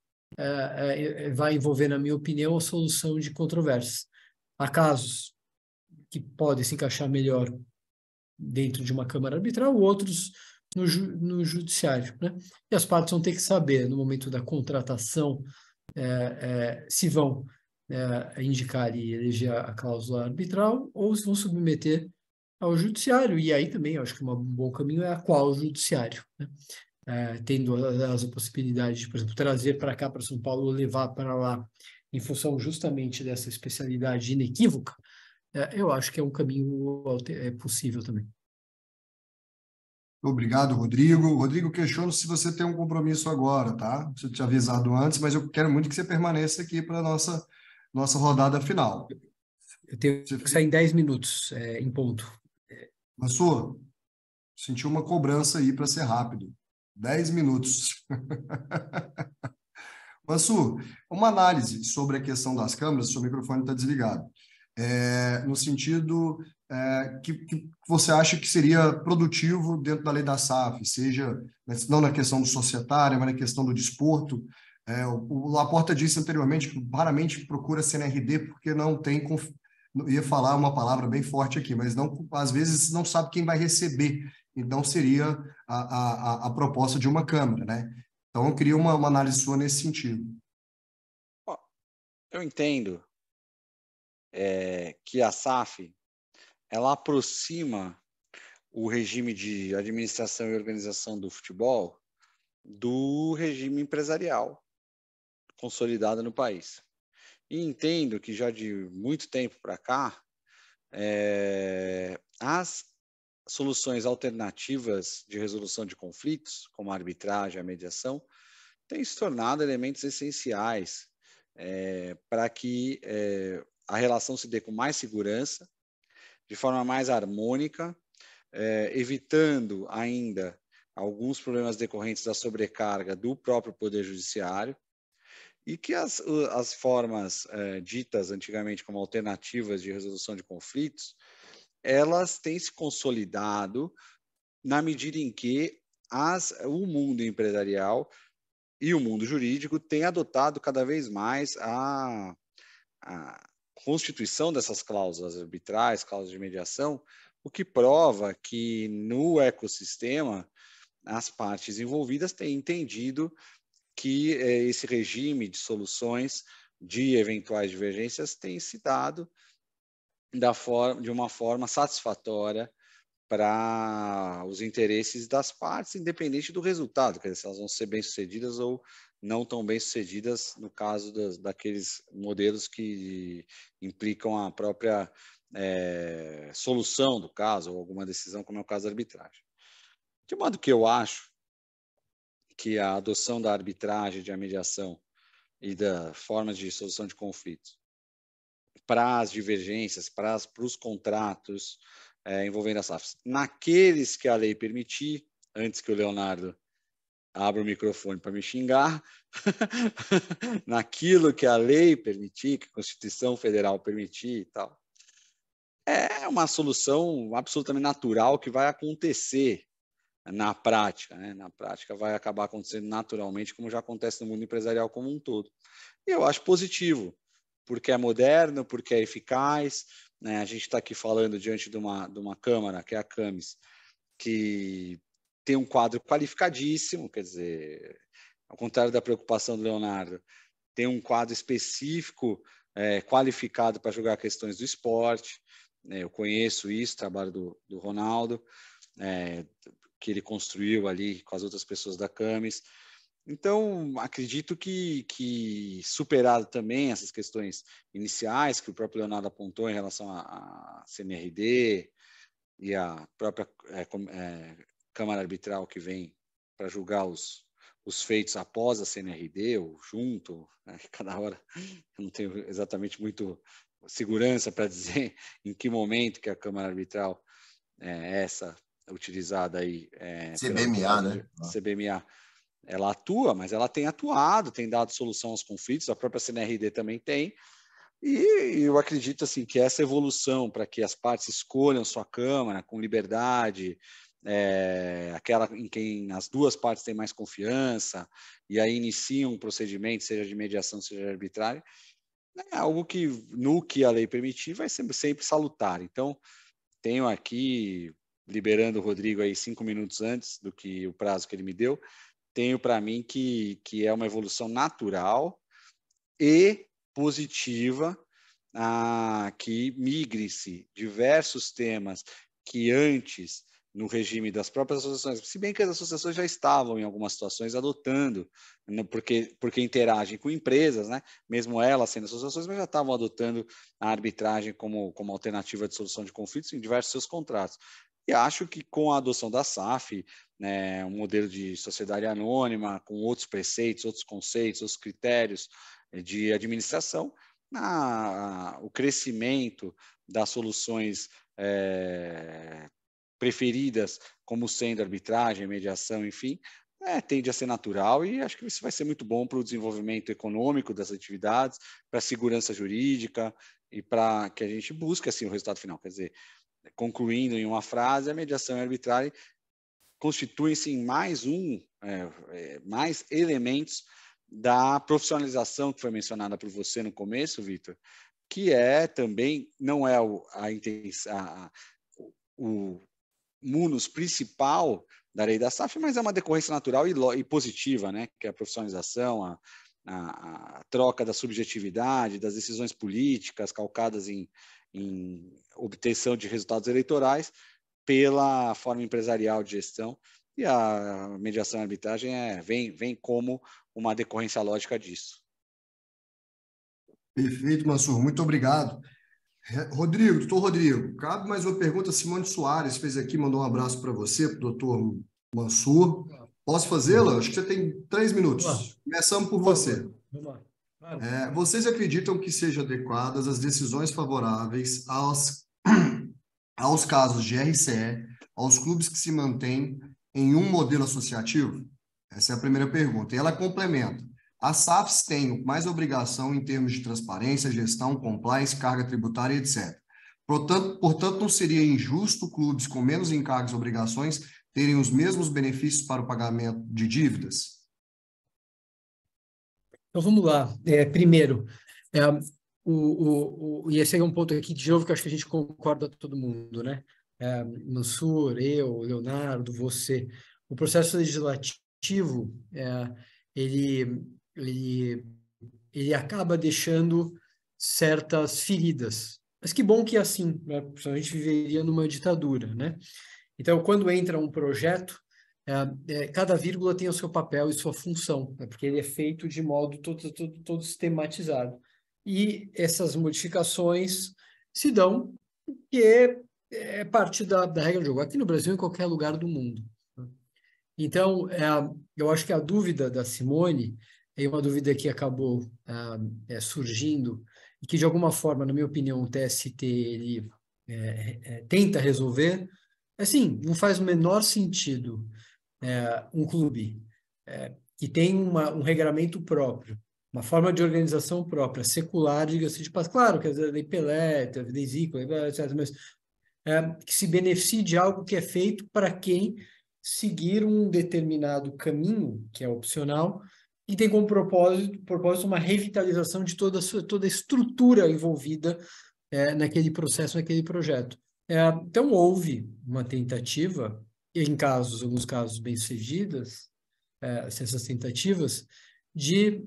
envolver, na minha opinião, a solução de controvérsias. Há casos que podem se encaixar melhor dentro de uma câmara arbitral, outros no judiciário, né? E as partes vão ter que saber, no momento da contratação, se vão indicar e eleger a cláusula arbitral ou se vão submeter ao judiciário. E aí também, eu acho que um bom caminho é a qual judiciário, né? Tendo as possibilidades de, por exemplo, trazer para cá, para São Paulo, ou levar para lá, em função justamente dessa especialidade inequívoca, eu acho que é um caminho possível também. Obrigado, Rodrigo. Rodrigo, questiono se você tem um compromisso agora, tá? Preciso te avisado antes, mas eu quero muito que você permaneça aqui para a nossa rodada final. Eu tenho que sair em 10 minutos, em ponto. Mansur, senti uma cobrança aí para ser rápido. 10 minutos. Mansur, uma análise sobre a questão das câmeras, seu microfone está desligado. No sentido que você acha que seria produtivo dentro da lei da SAF, seja não na questão do societário, mas na questão do desporto. O Laporta disse anteriormente que raramente procura CNRD porque não tem, ia falar uma palavra bem forte aqui, mas não, às vezes não sabe quem vai receber. Então, seria a proposta de uma Câmara, né? Então, eu queria uma análise sua nesse sentido. Eu entendo que a SAF ela aproxima o regime de administração e organização do futebol do regime empresarial consolidado no país. E entendo que já de muito tempo para cá, as soluções alternativas de resolução de conflitos, como a arbitragem, a mediação, têm se tornado elementos essenciais para que a relação se dê com mais segurança, de forma mais harmônica, evitando ainda alguns problemas decorrentes da sobrecarga do próprio Poder Judiciário, e que as formas ditas antigamente como alternativas de resolução de conflitos, elas têm se consolidado na medida em que o mundo empresarial e o mundo jurídico têm adotado cada vez mais a constituição dessas cláusulas arbitrais, cláusulas de mediação, o que prova que no ecossistema as partes envolvidas têm entendido que esse regime de soluções de eventuais divergências tem se dado de uma forma satisfatória para os interesses das partes, independente do resultado, quer dizer, se elas vão ser bem-sucedidas ou não tão bem-sucedidas no caso daqueles modelos que implicam a própria solução do caso ou alguma decisão, como é o caso da arbitragem. De modo que eu acho que a adoção da arbitragem, de mediação e da forma de solução de conflitos para as divergências, para os contratos envolvendo as SAFs, naqueles que a lei permitir, antes que o Leonardo abra o microfone para me xingar, naquilo que a lei permitir, que a Constituição Federal permitir e tal, é uma solução absolutamente natural que vai acontecer na prática, né? Na prática vai acabar acontecendo naturalmente, como já acontece no mundo empresarial como um todo. E eu acho positivo, porque é moderno, porque é eficaz, né? A gente está aqui falando diante de uma Câmara, que é a Camis, que tem um quadro qualificadíssimo, quer dizer, ao contrário da preocupação do Leonardo, tem um quadro específico, qualificado para julgar questões do esporte. Eu conheço isso, o trabalho do Ronaldo, que ele construiu ali com as outras pessoas da Camis. Então, acredito que superado também essas questões iniciais que o próprio Leonardo apontou em relação à CNRD e à própria Câmara Arbitral que vem para julgar os feitos após a CNRD ou junto, né? Cada hora eu não tenho exatamente muito segurança para dizer em que momento que a Câmara Arbitral essa utilizada aí CBMA, né? CBMA, ela atua, mas ela tem atuado, tem dado solução aos conflitos, a própria CNRD também tem, e eu acredito assim que essa evolução para que as partes escolham sua Câmara com liberdade, aquela em quem as duas partes têm mais confiança, e aí iniciam um procedimento, seja de mediação, seja de arbitragem, é algo que, no que a lei permitir, vai ser sempre salutar. Então, tenho aqui, liberando o Rodrigo aí 5 minutos antes do que o prazo que ele me deu, tenho para mim que é uma evolução natural e positiva, que migre-se diversos temas que antes, no regime das próprias associações, se bem que as associações já estavam em algumas situações adotando, né, porque interagem com empresas, né, mesmo elas sendo associações, mas já estavam adotando a arbitragem como alternativa de solução de conflitos em diversos seus contratos. E acho que com a adoção da SAF, né, um modelo de sociedade anônima, com outros preceitos, outros conceitos, outros critérios de administração, o crescimento das soluções preferidas, como sendo arbitragem, mediação, enfim, tende a ser natural e acho que isso vai ser muito bom para o desenvolvimento econômico das atividades, para a segurança jurídica e para que a gente busque assim, o resultado final. Quer dizer, concluindo em uma frase, a mediação e a arbitragem constituem-se em mais elementos da profissionalização que foi mencionada por você no começo, Vitor, que também não é o munus principal da lei da SAF, mas é uma decorrência natural e positiva, né? Que é a profissionalização, a troca da subjetividade, das decisões políticas calcadas em obtenção de resultados eleitorais pela forma empresarial de gestão, e a mediação e a arbitragem vem como uma decorrência lógica disso. Perfeito, Mansur, muito obrigado. Rodrigo, doutor Rodrigo, cabe mais uma pergunta. Simone Soares fez aqui, mandou um abraço para você, para o doutor Mansur. Posso fazê-la? Acho que você tem 3 minutos. Começamos por você. Vamos lá. Vocês acreditam que sejam adequadas as decisões favoráveis aos casos de RCE, aos clubes que se mantêm em um modelo associativo? Essa é a primeira pergunta. E ela complementa. As SAFs têm mais obrigação em termos de transparência, gestão, compliance, carga tributária, etc. Portanto, não seria injusto clubes com menos encargos e obrigações terem os mesmos benefícios para o pagamento de dívidas? Então, vamos lá. Primeiro, e esse é um ponto aqui, de novo, que eu acho que a gente concorda todo mundo, né? Mansur, eu, Leonardo, você. O processo legislativo, ele acaba deixando certas feridas. Mas que bom que é assim, né? Senão a gente viveria numa ditadura, né? Então, quando entra um projeto, cada vírgula tem o seu papel e sua função, né? Porque ele é feito de modo todo sistematizado. E essas modificações se dão porque é parte da regra do jogo, aqui no Brasil, em qualquer lugar do mundo. Então, eu acho que a dúvida da Simone é uma dúvida que acabou surgindo e que, de alguma forma, na minha opinião, o TST ele, tenta resolver. Assim, não faz o menor sentido um clube que tem um regramento próprio, uma forma de organização própria, secular, diga-se de passagem. Claro que a lei Pelé, a lei Zico, etc., mas que se beneficie de algo que é feito para quem seguir um determinado caminho, que é opcional, e tem como propósito uma revitalização de toda a estrutura envolvida naquele processo, naquele projeto. Então, houve uma tentativa, em alguns casos bem-sucedidas, essas tentativas, de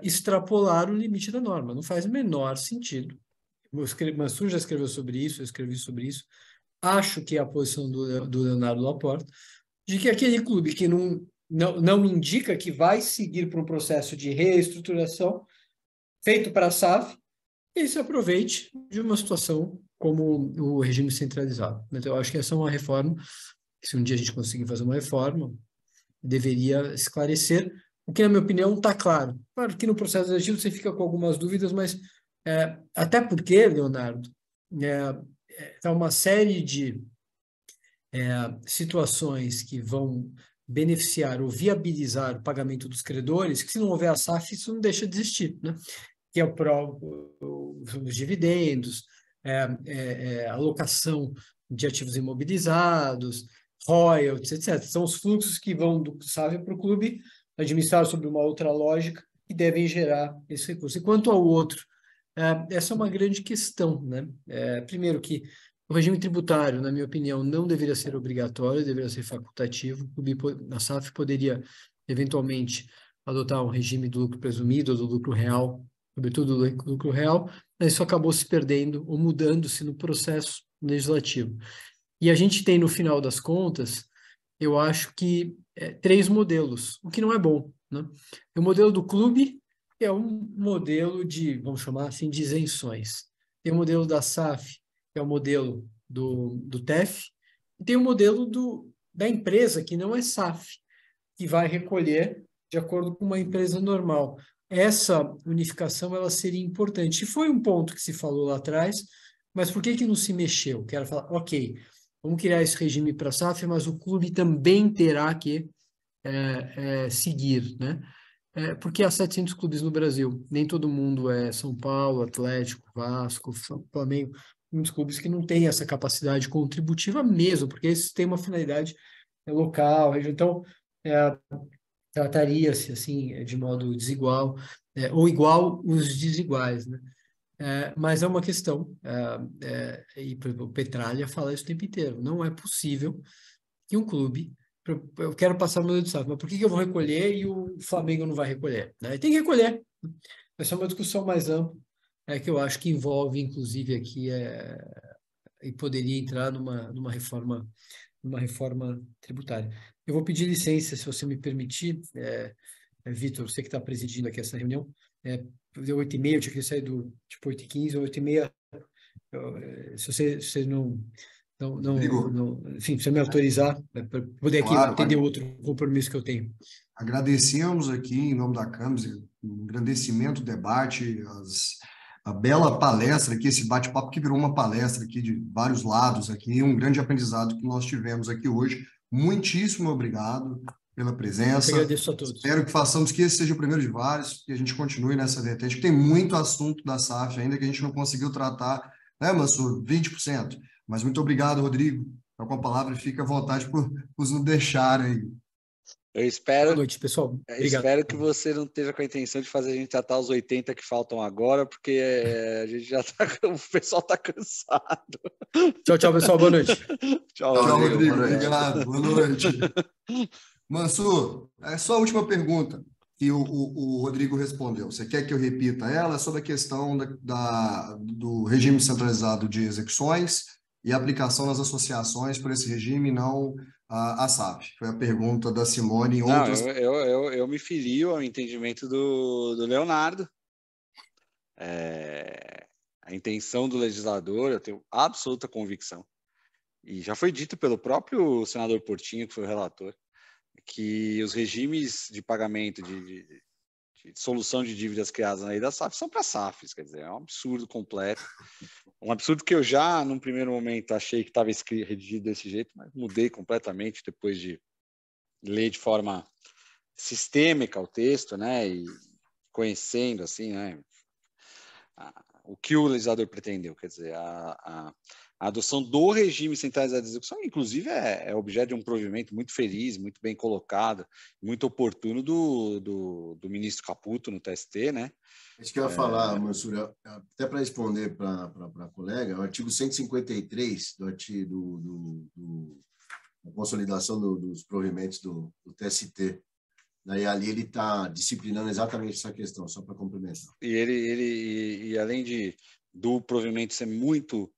extrapolar o limite da norma. Não faz o menor sentido. O Mansur já escreveu sobre isso, eu escrevi sobre isso. Acho que é a posição do Leonardo Laporte, de que aquele clube que não indica que vai seguir para um processo de reestruturação feito para a SAF, ele se aproveite de uma situação como o regime centralizado. Então, eu acho que essa é uma reforma, se um dia a gente conseguir fazer uma reforma, deveria esclarecer, o que, na minha opinião, está claro. Claro que no processo legislativo você fica com algumas dúvidas, mas até porque, Leonardo, há uma série de situações que vão beneficiar ou viabilizar o pagamento dos credores, que se não houver a SAF, isso não deixa de existir, né? Que é os dividendos, alocação de ativos imobilizados, royalties, etc. São os fluxos que vão do SAF para o clube, administrados sob uma outra lógica, e devem gerar esse recurso. E quanto ao outro, essa é uma grande questão, né? Primeiro que o regime tributário, na minha opinião, não deveria ser obrigatório, deveria ser facultativo. A SAF poderia, eventualmente, adotar um regime do lucro presumido ou do lucro real, sobretudo do lucro real, mas isso acabou se perdendo ou mudando-se no processo legislativo. E a gente tem, no final das contas, eu acho que 3 modelos, o que não é bom, né? O modelo do clube é um modelo de, vamos chamar assim, de isenções. Tem o modelo da SAF, que é o modelo do TEF, e tem o modelo da empresa, que não é SAF, que vai recolher de acordo com uma empresa normal. Essa unificação ela seria importante. E foi um ponto que se falou lá atrás, mas por que não se mexeu? Quero falar, ok, vamos criar esse regime para a SAF, mas o clube também terá que seguir, né? Porque há 700 clubes no Brasil. Nem todo mundo é São Paulo, Atlético, Vasco, Flamengo. Muitos clubes que não têm essa capacidade contributiva mesmo, porque eles têm uma finalidade local. Então, trataria-se assim de modo desigual, ou igual os desiguais, né? Mas é uma questão, e o Petralha fala isso o tempo inteiro, não é possível que um clube, eu quero passar o meu de SAF, mas por que eu vou recolher e o Flamengo não vai recolher? Né? Tem que recolher. Essa é uma discussão mais ampla, que eu acho que envolve, inclusive, aqui, e poderia entrar numa reforma tributária. Eu vou pedir licença, se você me permitir, Vitor, você que está presidindo aqui essa reunião, deu 8h30, eu tinha que sair do tipo 8h15 ou 8h30. Se você não, enfim, se você me autorizar, para poder aqui atender outro compromisso que eu tenho. Agradecemos aqui, em nome da Câmara, o engrandecimento do debate, a bela palestra aqui, esse bate-papo que virou uma palestra aqui de vários lados aqui, um grande aprendizado que nós tivemos aqui hoje. Muitíssimo obrigado pela presença. Eu agradeço a todos. Espero que façamos que esse seja o primeiro de vários, que a gente continue nessa vertente, que tem muito assunto da SAF ainda que a gente não conseguiu tratar, né, Mansur? 20%. Mas muito obrigado, Rodrigo. Está com a palavra e fica à vontade por nos deixar aí. Eu espero, boa noite, pessoal. Espero que você não esteja com a intenção de fazer a gente tratar os 80 que faltam agora, porque a gente já tá, o pessoal está cansado. Tchau, pessoal. Boa noite. Tchau, Rodrigo. Obrigado. Boa noite. Mansur, é só a última pergunta que o Rodrigo respondeu. Você quer que eu repita ela? É sobre a questão do regime centralizado de execuções e a aplicação nas associações por esse regime, não a SAF? Foi a pergunta da Simone. Não, eu me filio ao entendimento do Leonardo. A intenção do legislador, eu tenho absoluta convicção, e já foi dito pelo próprio senador Portinho, que foi o relator, que os regimes de pagamento de solução de dívidas criadas na lei da SAF são para SAFs, quer dizer, é um absurdo completo. Um absurdo que eu já, num primeiro momento, achei que estava redigido desse jeito, mas mudei completamente depois de ler de forma sistêmica o texto, né, e conhecendo, assim, né, o que o legislador pretendeu, quer dizer, a adoção do regime centralizado de execução, inclusive, é objeto de um provimento muito feliz, muito bem colocado, muito oportuno do ministro Caputo no TST, né? Isso que eu ia falar, Mansur, até para responder para a colega, o artigo 153 da consolidação dos provimentos do TST. Daí ali ele está disciplinando exatamente essa questão, só para complementar. E além do provimento ser muito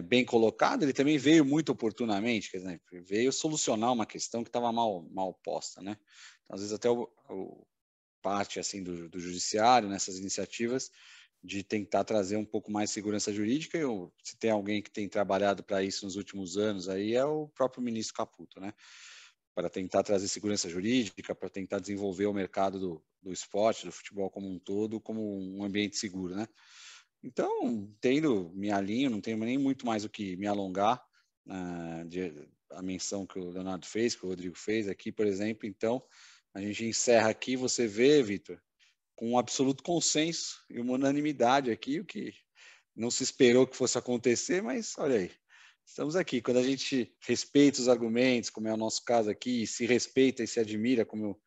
bem colocado, ele também veio muito oportunamente, quer dizer, veio solucionar uma questão que estava mal posta, né? Então, às vezes até parte assim do judiciário nessas iniciativas de tentar trazer um pouco mais de segurança jurídica. Se tem alguém que tem trabalhado para isso nos últimos anos, aí é o próprio ministro Caputo, né? Para tentar trazer segurança jurídica, para tentar desenvolver o mercado do esporte, do futebol como um todo, como um ambiente seguro, né? Então, me alinho, não tenho nem muito mais o que me alongar, a menção que o Leonardo fez, que o Rodrigo fez aqui, por exemplo. Então, a gente encerra aqui, você vê, Vitor, com um absoluto consenso e uma unanimidade aqui, o que não se esperou que fosse acontecer, mas olha aí. Estamos aqui. Quando a gente respeita os argumentos, como é o nosso caso aqui, se respeita e se admira, como eu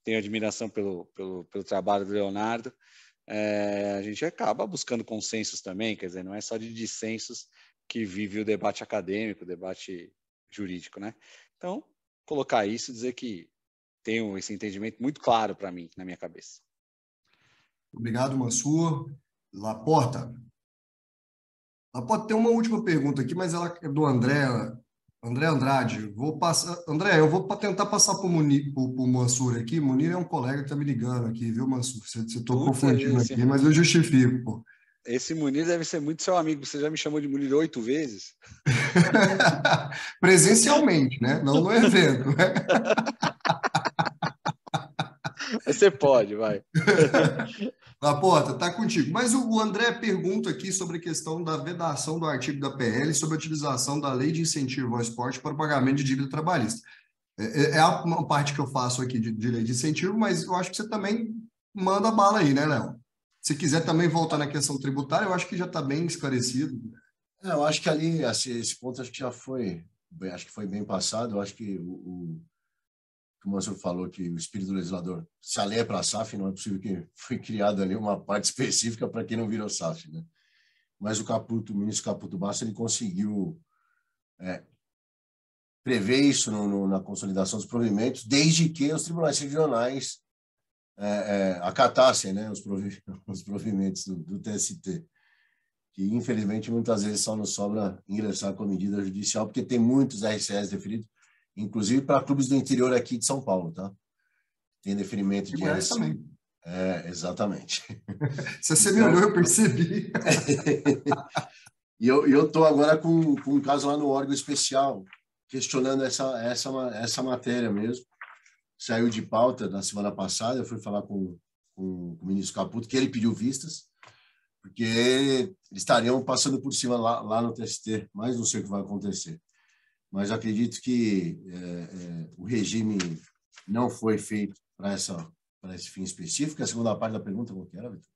tenho admiração pelo trabalho do Leonardo, a gente acaba buscando consensos também, quer dizer, não é só de dissensos que vive o debate acadêmico, o debate jurídico, né? Então, colocar isso e dizer que tenho esse entendimento muito claro para mim, na minha cabeça. Obrigado, Mansur. Laporta, tem uma última pergunta aqui, mas ela é do André Andrade. André, eu vou tentar passar para o Mansur aqui. Munir é um colega que está me ligando aqui, viu, Mansur? Você estou confundindo aqui, mas eu justifico, pô. Esse Munir deve ser muito seu amigo. Você já me chamou de Munir 8 vezes? Presencialmente, né? Não no evento. Você pode, vai. Laporta, tá contigo. Mas o André pergunta aqui sobre a questão da vedação do artigo da PL sobre a utilização da lei de incentivo ao esporte para o pagamento de dívida trabalhista. É uma parte que eu faço aqui de lei de incentivo, mas eu acho que você também manda bala aí, né, Léo? Se quiser também voltar na questão tributária, eu acho que já está bem esclarecido. Eu acho que ali, assim, esse ponto acho que já foi, acho que foi bem passado. Eu acho que o Mansur falou que o espírito do legislador, se a lei é para a SAF, não é possível que foi criada ali uma parte específica para quem não virou SAF, né? Mas o ministro Caputo Bastos, ele conseguiu prever isso na consolidação dos provimentos, desde que os tribunais regionais acatassem, né, os provimentos do TST, que infelizmente muitas vezes só nos sobra ingressar com a medida judicial, porque tem muitos RCS deferidos, inclusive para clubes do interior aqui de São Paulo, tá? Tem deferimento de RCS também. Exatamente. Se você me olhou, eu percebi. E eu estou agora com um caso lá no órgão especial, questionando essa matéria mesmo. Saiu de pauta na semana passada, eu fui falar com o ministro Caputo, que ele pediu vistas, porque eles estariam passando por cima lá no TST, mas não sei o que vai acontecer. Mas acredito que o regime não foi feito para esse fim específico. A segunda parte da pergunta, qual que era, Vitor?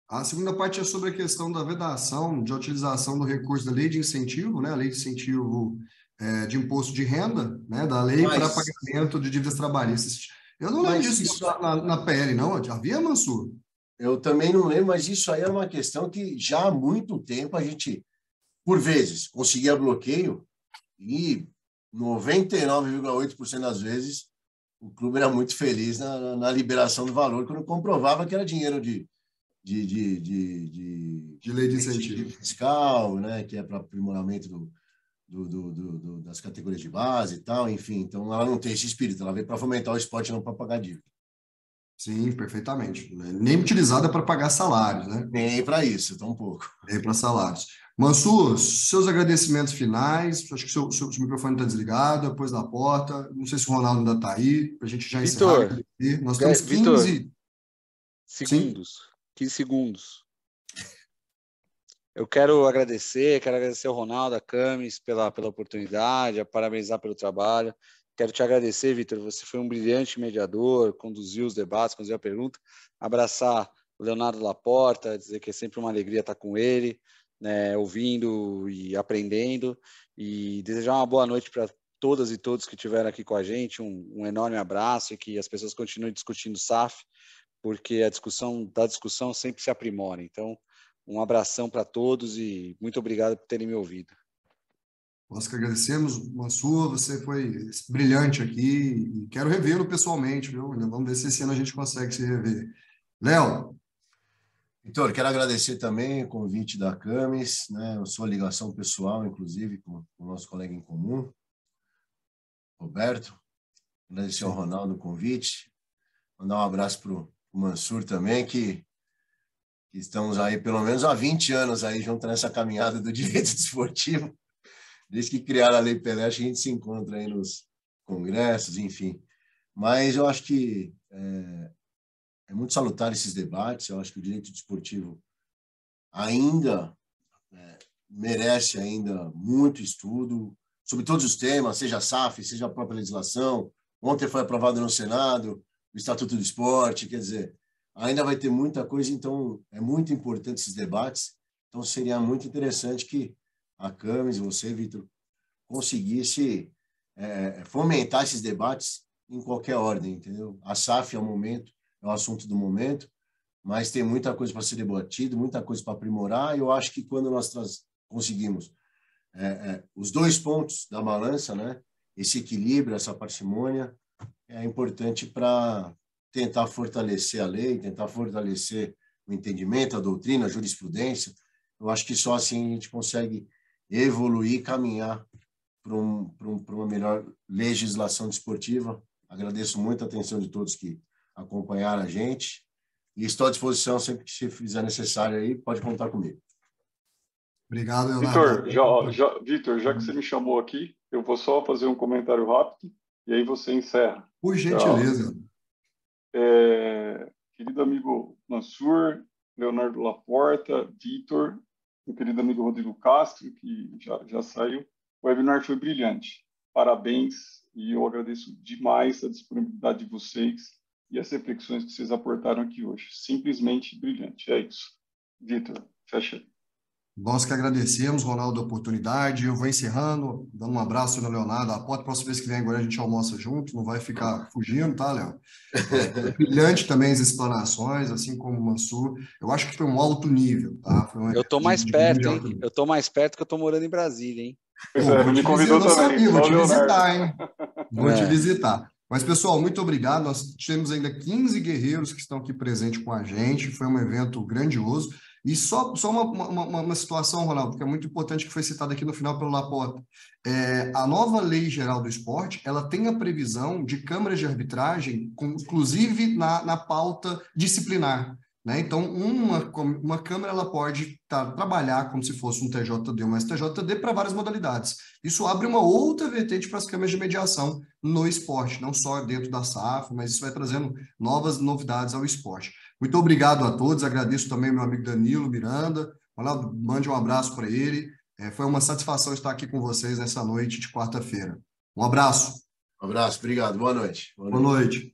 A segunda parte é sobre a questão da vedação de utilização do recurso da lei de incentivo, né? A lei de incentivo de imposto de renda, né? Da lei para pagamento de dívidas trabalhistas. Eu não lembro disso na PL, não. Havia, Mansur? Eu também não lembro, mas isso aí é uma questão que já há muito tempo a gente, por vezes, conseguia bloqueio e 99,8% das vezes o clube era muito feliz na liberação do valor, quando comprovava que era dinheiro de lei de incentivo fiscal, né, que é para aprimoramento das categorias de base e tal, enfim. Então, ela não tem esse espírito, ela veio para fomentar o esporte, não para pagar dívida. Sim, perfeitamente. Nem utilizada para pagar salários, né? Nem para isso, tão pouco. Nem para salários. Mansur, seus agradecimentos finais. Acho que seu microfone está desligado, depois da porta. Não sei se o Ronaldo ainda está aí, para a gente já encerrar. Nós temos 15 segundos. 15 segundos. Eu quero agradecer ao Ronaldo, a Camis pela oportunidade, parabenizar pelo trabalho. Quero te agradecer, Vitor, você foi um brilhante mediador, conduziu os debates, conduziu a pergunta. Abraçar o Leonardo Laporta, dizer que é sempre uma alegria estar com ele, né, ouvindo e aprendendo, e desejar uma boa noite para todas e todos que estiveram aqui com a gente, um enorme abraço e que as pessoas continuem discutindo SAF, porque a discussão sempre se aprimora. Então, um abração para todos e muito obrigado por terem me ouvido. Nós que agradecemos, Mansur, você foi brilhante aqui e quero revê-lo pessoalmente, viu? Vamos ver se esse ano a gente consegue se rever. Léo? Vitor, quero agradecer também o convite da Camis, né? A sua ligação pessoal, inclusive, com o nosso colega em comum, Roberto. Agradecer ao Ronaldo o convite. Mandar um abraço para o Mansur também, que estamos aí pelo menos há 20 anos aí junto nessa caminhada do direito desportivo. Desde que criaram a Lei Pelé, a gente se encontra aí nos congressos, enfim. Mas eu acho que é muito salutar esses debates. Eu acho que o direito desportivo ainda merece ainda muito estudo sobre todos os temas, seja a SAF, seja a própria legislação. Ontem foi aprovado no Senado o Estatuto do Esporte, quer dizer, ainda vai ter muita coisa, então é muito importante esses debates. Então seria muito interessante que a Camis, você, Vitor, conseguisse fomentar esses debates em qualquer ordem, entendeu? A SAF é o momento, é o assunto do momento, mas tem muita coisa para ser debatida, muita coisa para aprimorar, e eu acho que quando nós conseguimos os dois pontos da balança, né, esse equilíbrio, essa parcimônia, é importante para tentar fortalecer a lei, tentar fortalecer o entendimento, a doutrina, a jurisprudência. Eu acho que só assim a gente consegue evoluir, caminhar para uma melhor legislação desportiva. Agradeço muito a atenção de todos que acompanharam a gente e estou à disposição sempre que se fizer necessário aí, pode contar comigo. Obrigado, Leonardo. Vitor, já que você me chamou aqui, eu vou só fazer um comentário rápido e aí você encerra. Por gentileza. Querido amigo Mansur, Leonardo Laporta, Vitor, meu querido amigo Rodrigo Castro, que já saiu. O webinar foi brilhante. Parabéns e eu agradeço demais a disponibilidade de vocês e as reflexões que vocês aportaram aqui hoje. Simplesmente brilhante. É isso. Vitor, fecha aí. Nós que agradecemos, Ronaldo, a oportunidade. Eu vou encerrando, dando um abraço no Leonardo. A próxima vez que vem agora a gente almoça junto, não vai ficar fugindo, tá, Léo? Brilhante também as explanações, assim como o Mansur. Eu acho que foi um alto nível, tá? Eu estou mais perto, hein? Eu estou mais perto que eu estou morando em Brasília, hein? Me convidou também. Vou te visitar, hein? Vou te visitar. Mas, pessoal, muito obrigado. Nós temos ainda 15 guerreiros que estão aqui presentes com a gente. Foi um evento grandioso. E só uma situação, Ronaldo, que é muito importante, que foi citada aqui no final pelo Laporta. A nova Lei Geral do Esporte, ela tem a previsão de câmaras de arbitragem, inclusive na pauta disciplinar. Né? Então, uma Câmara ela pode trabalhar como se fosse um TJD ou um STJD para várias modalidades. Isso abre uma outra vertente para as câmaras de mediação no esporte, não só dentro da SAF, mas isso vai trazendo novas novidades ao esporte. Muito obrigado a todos, agradeço também ao meu amigo Danilo Miranda. Mande um abraço para ele. Foi uma satisfação estar aqui com vocês nessa noite de quarta-feira. Um abraço. Um abraço, obrigado. Boa noite. Boa noite.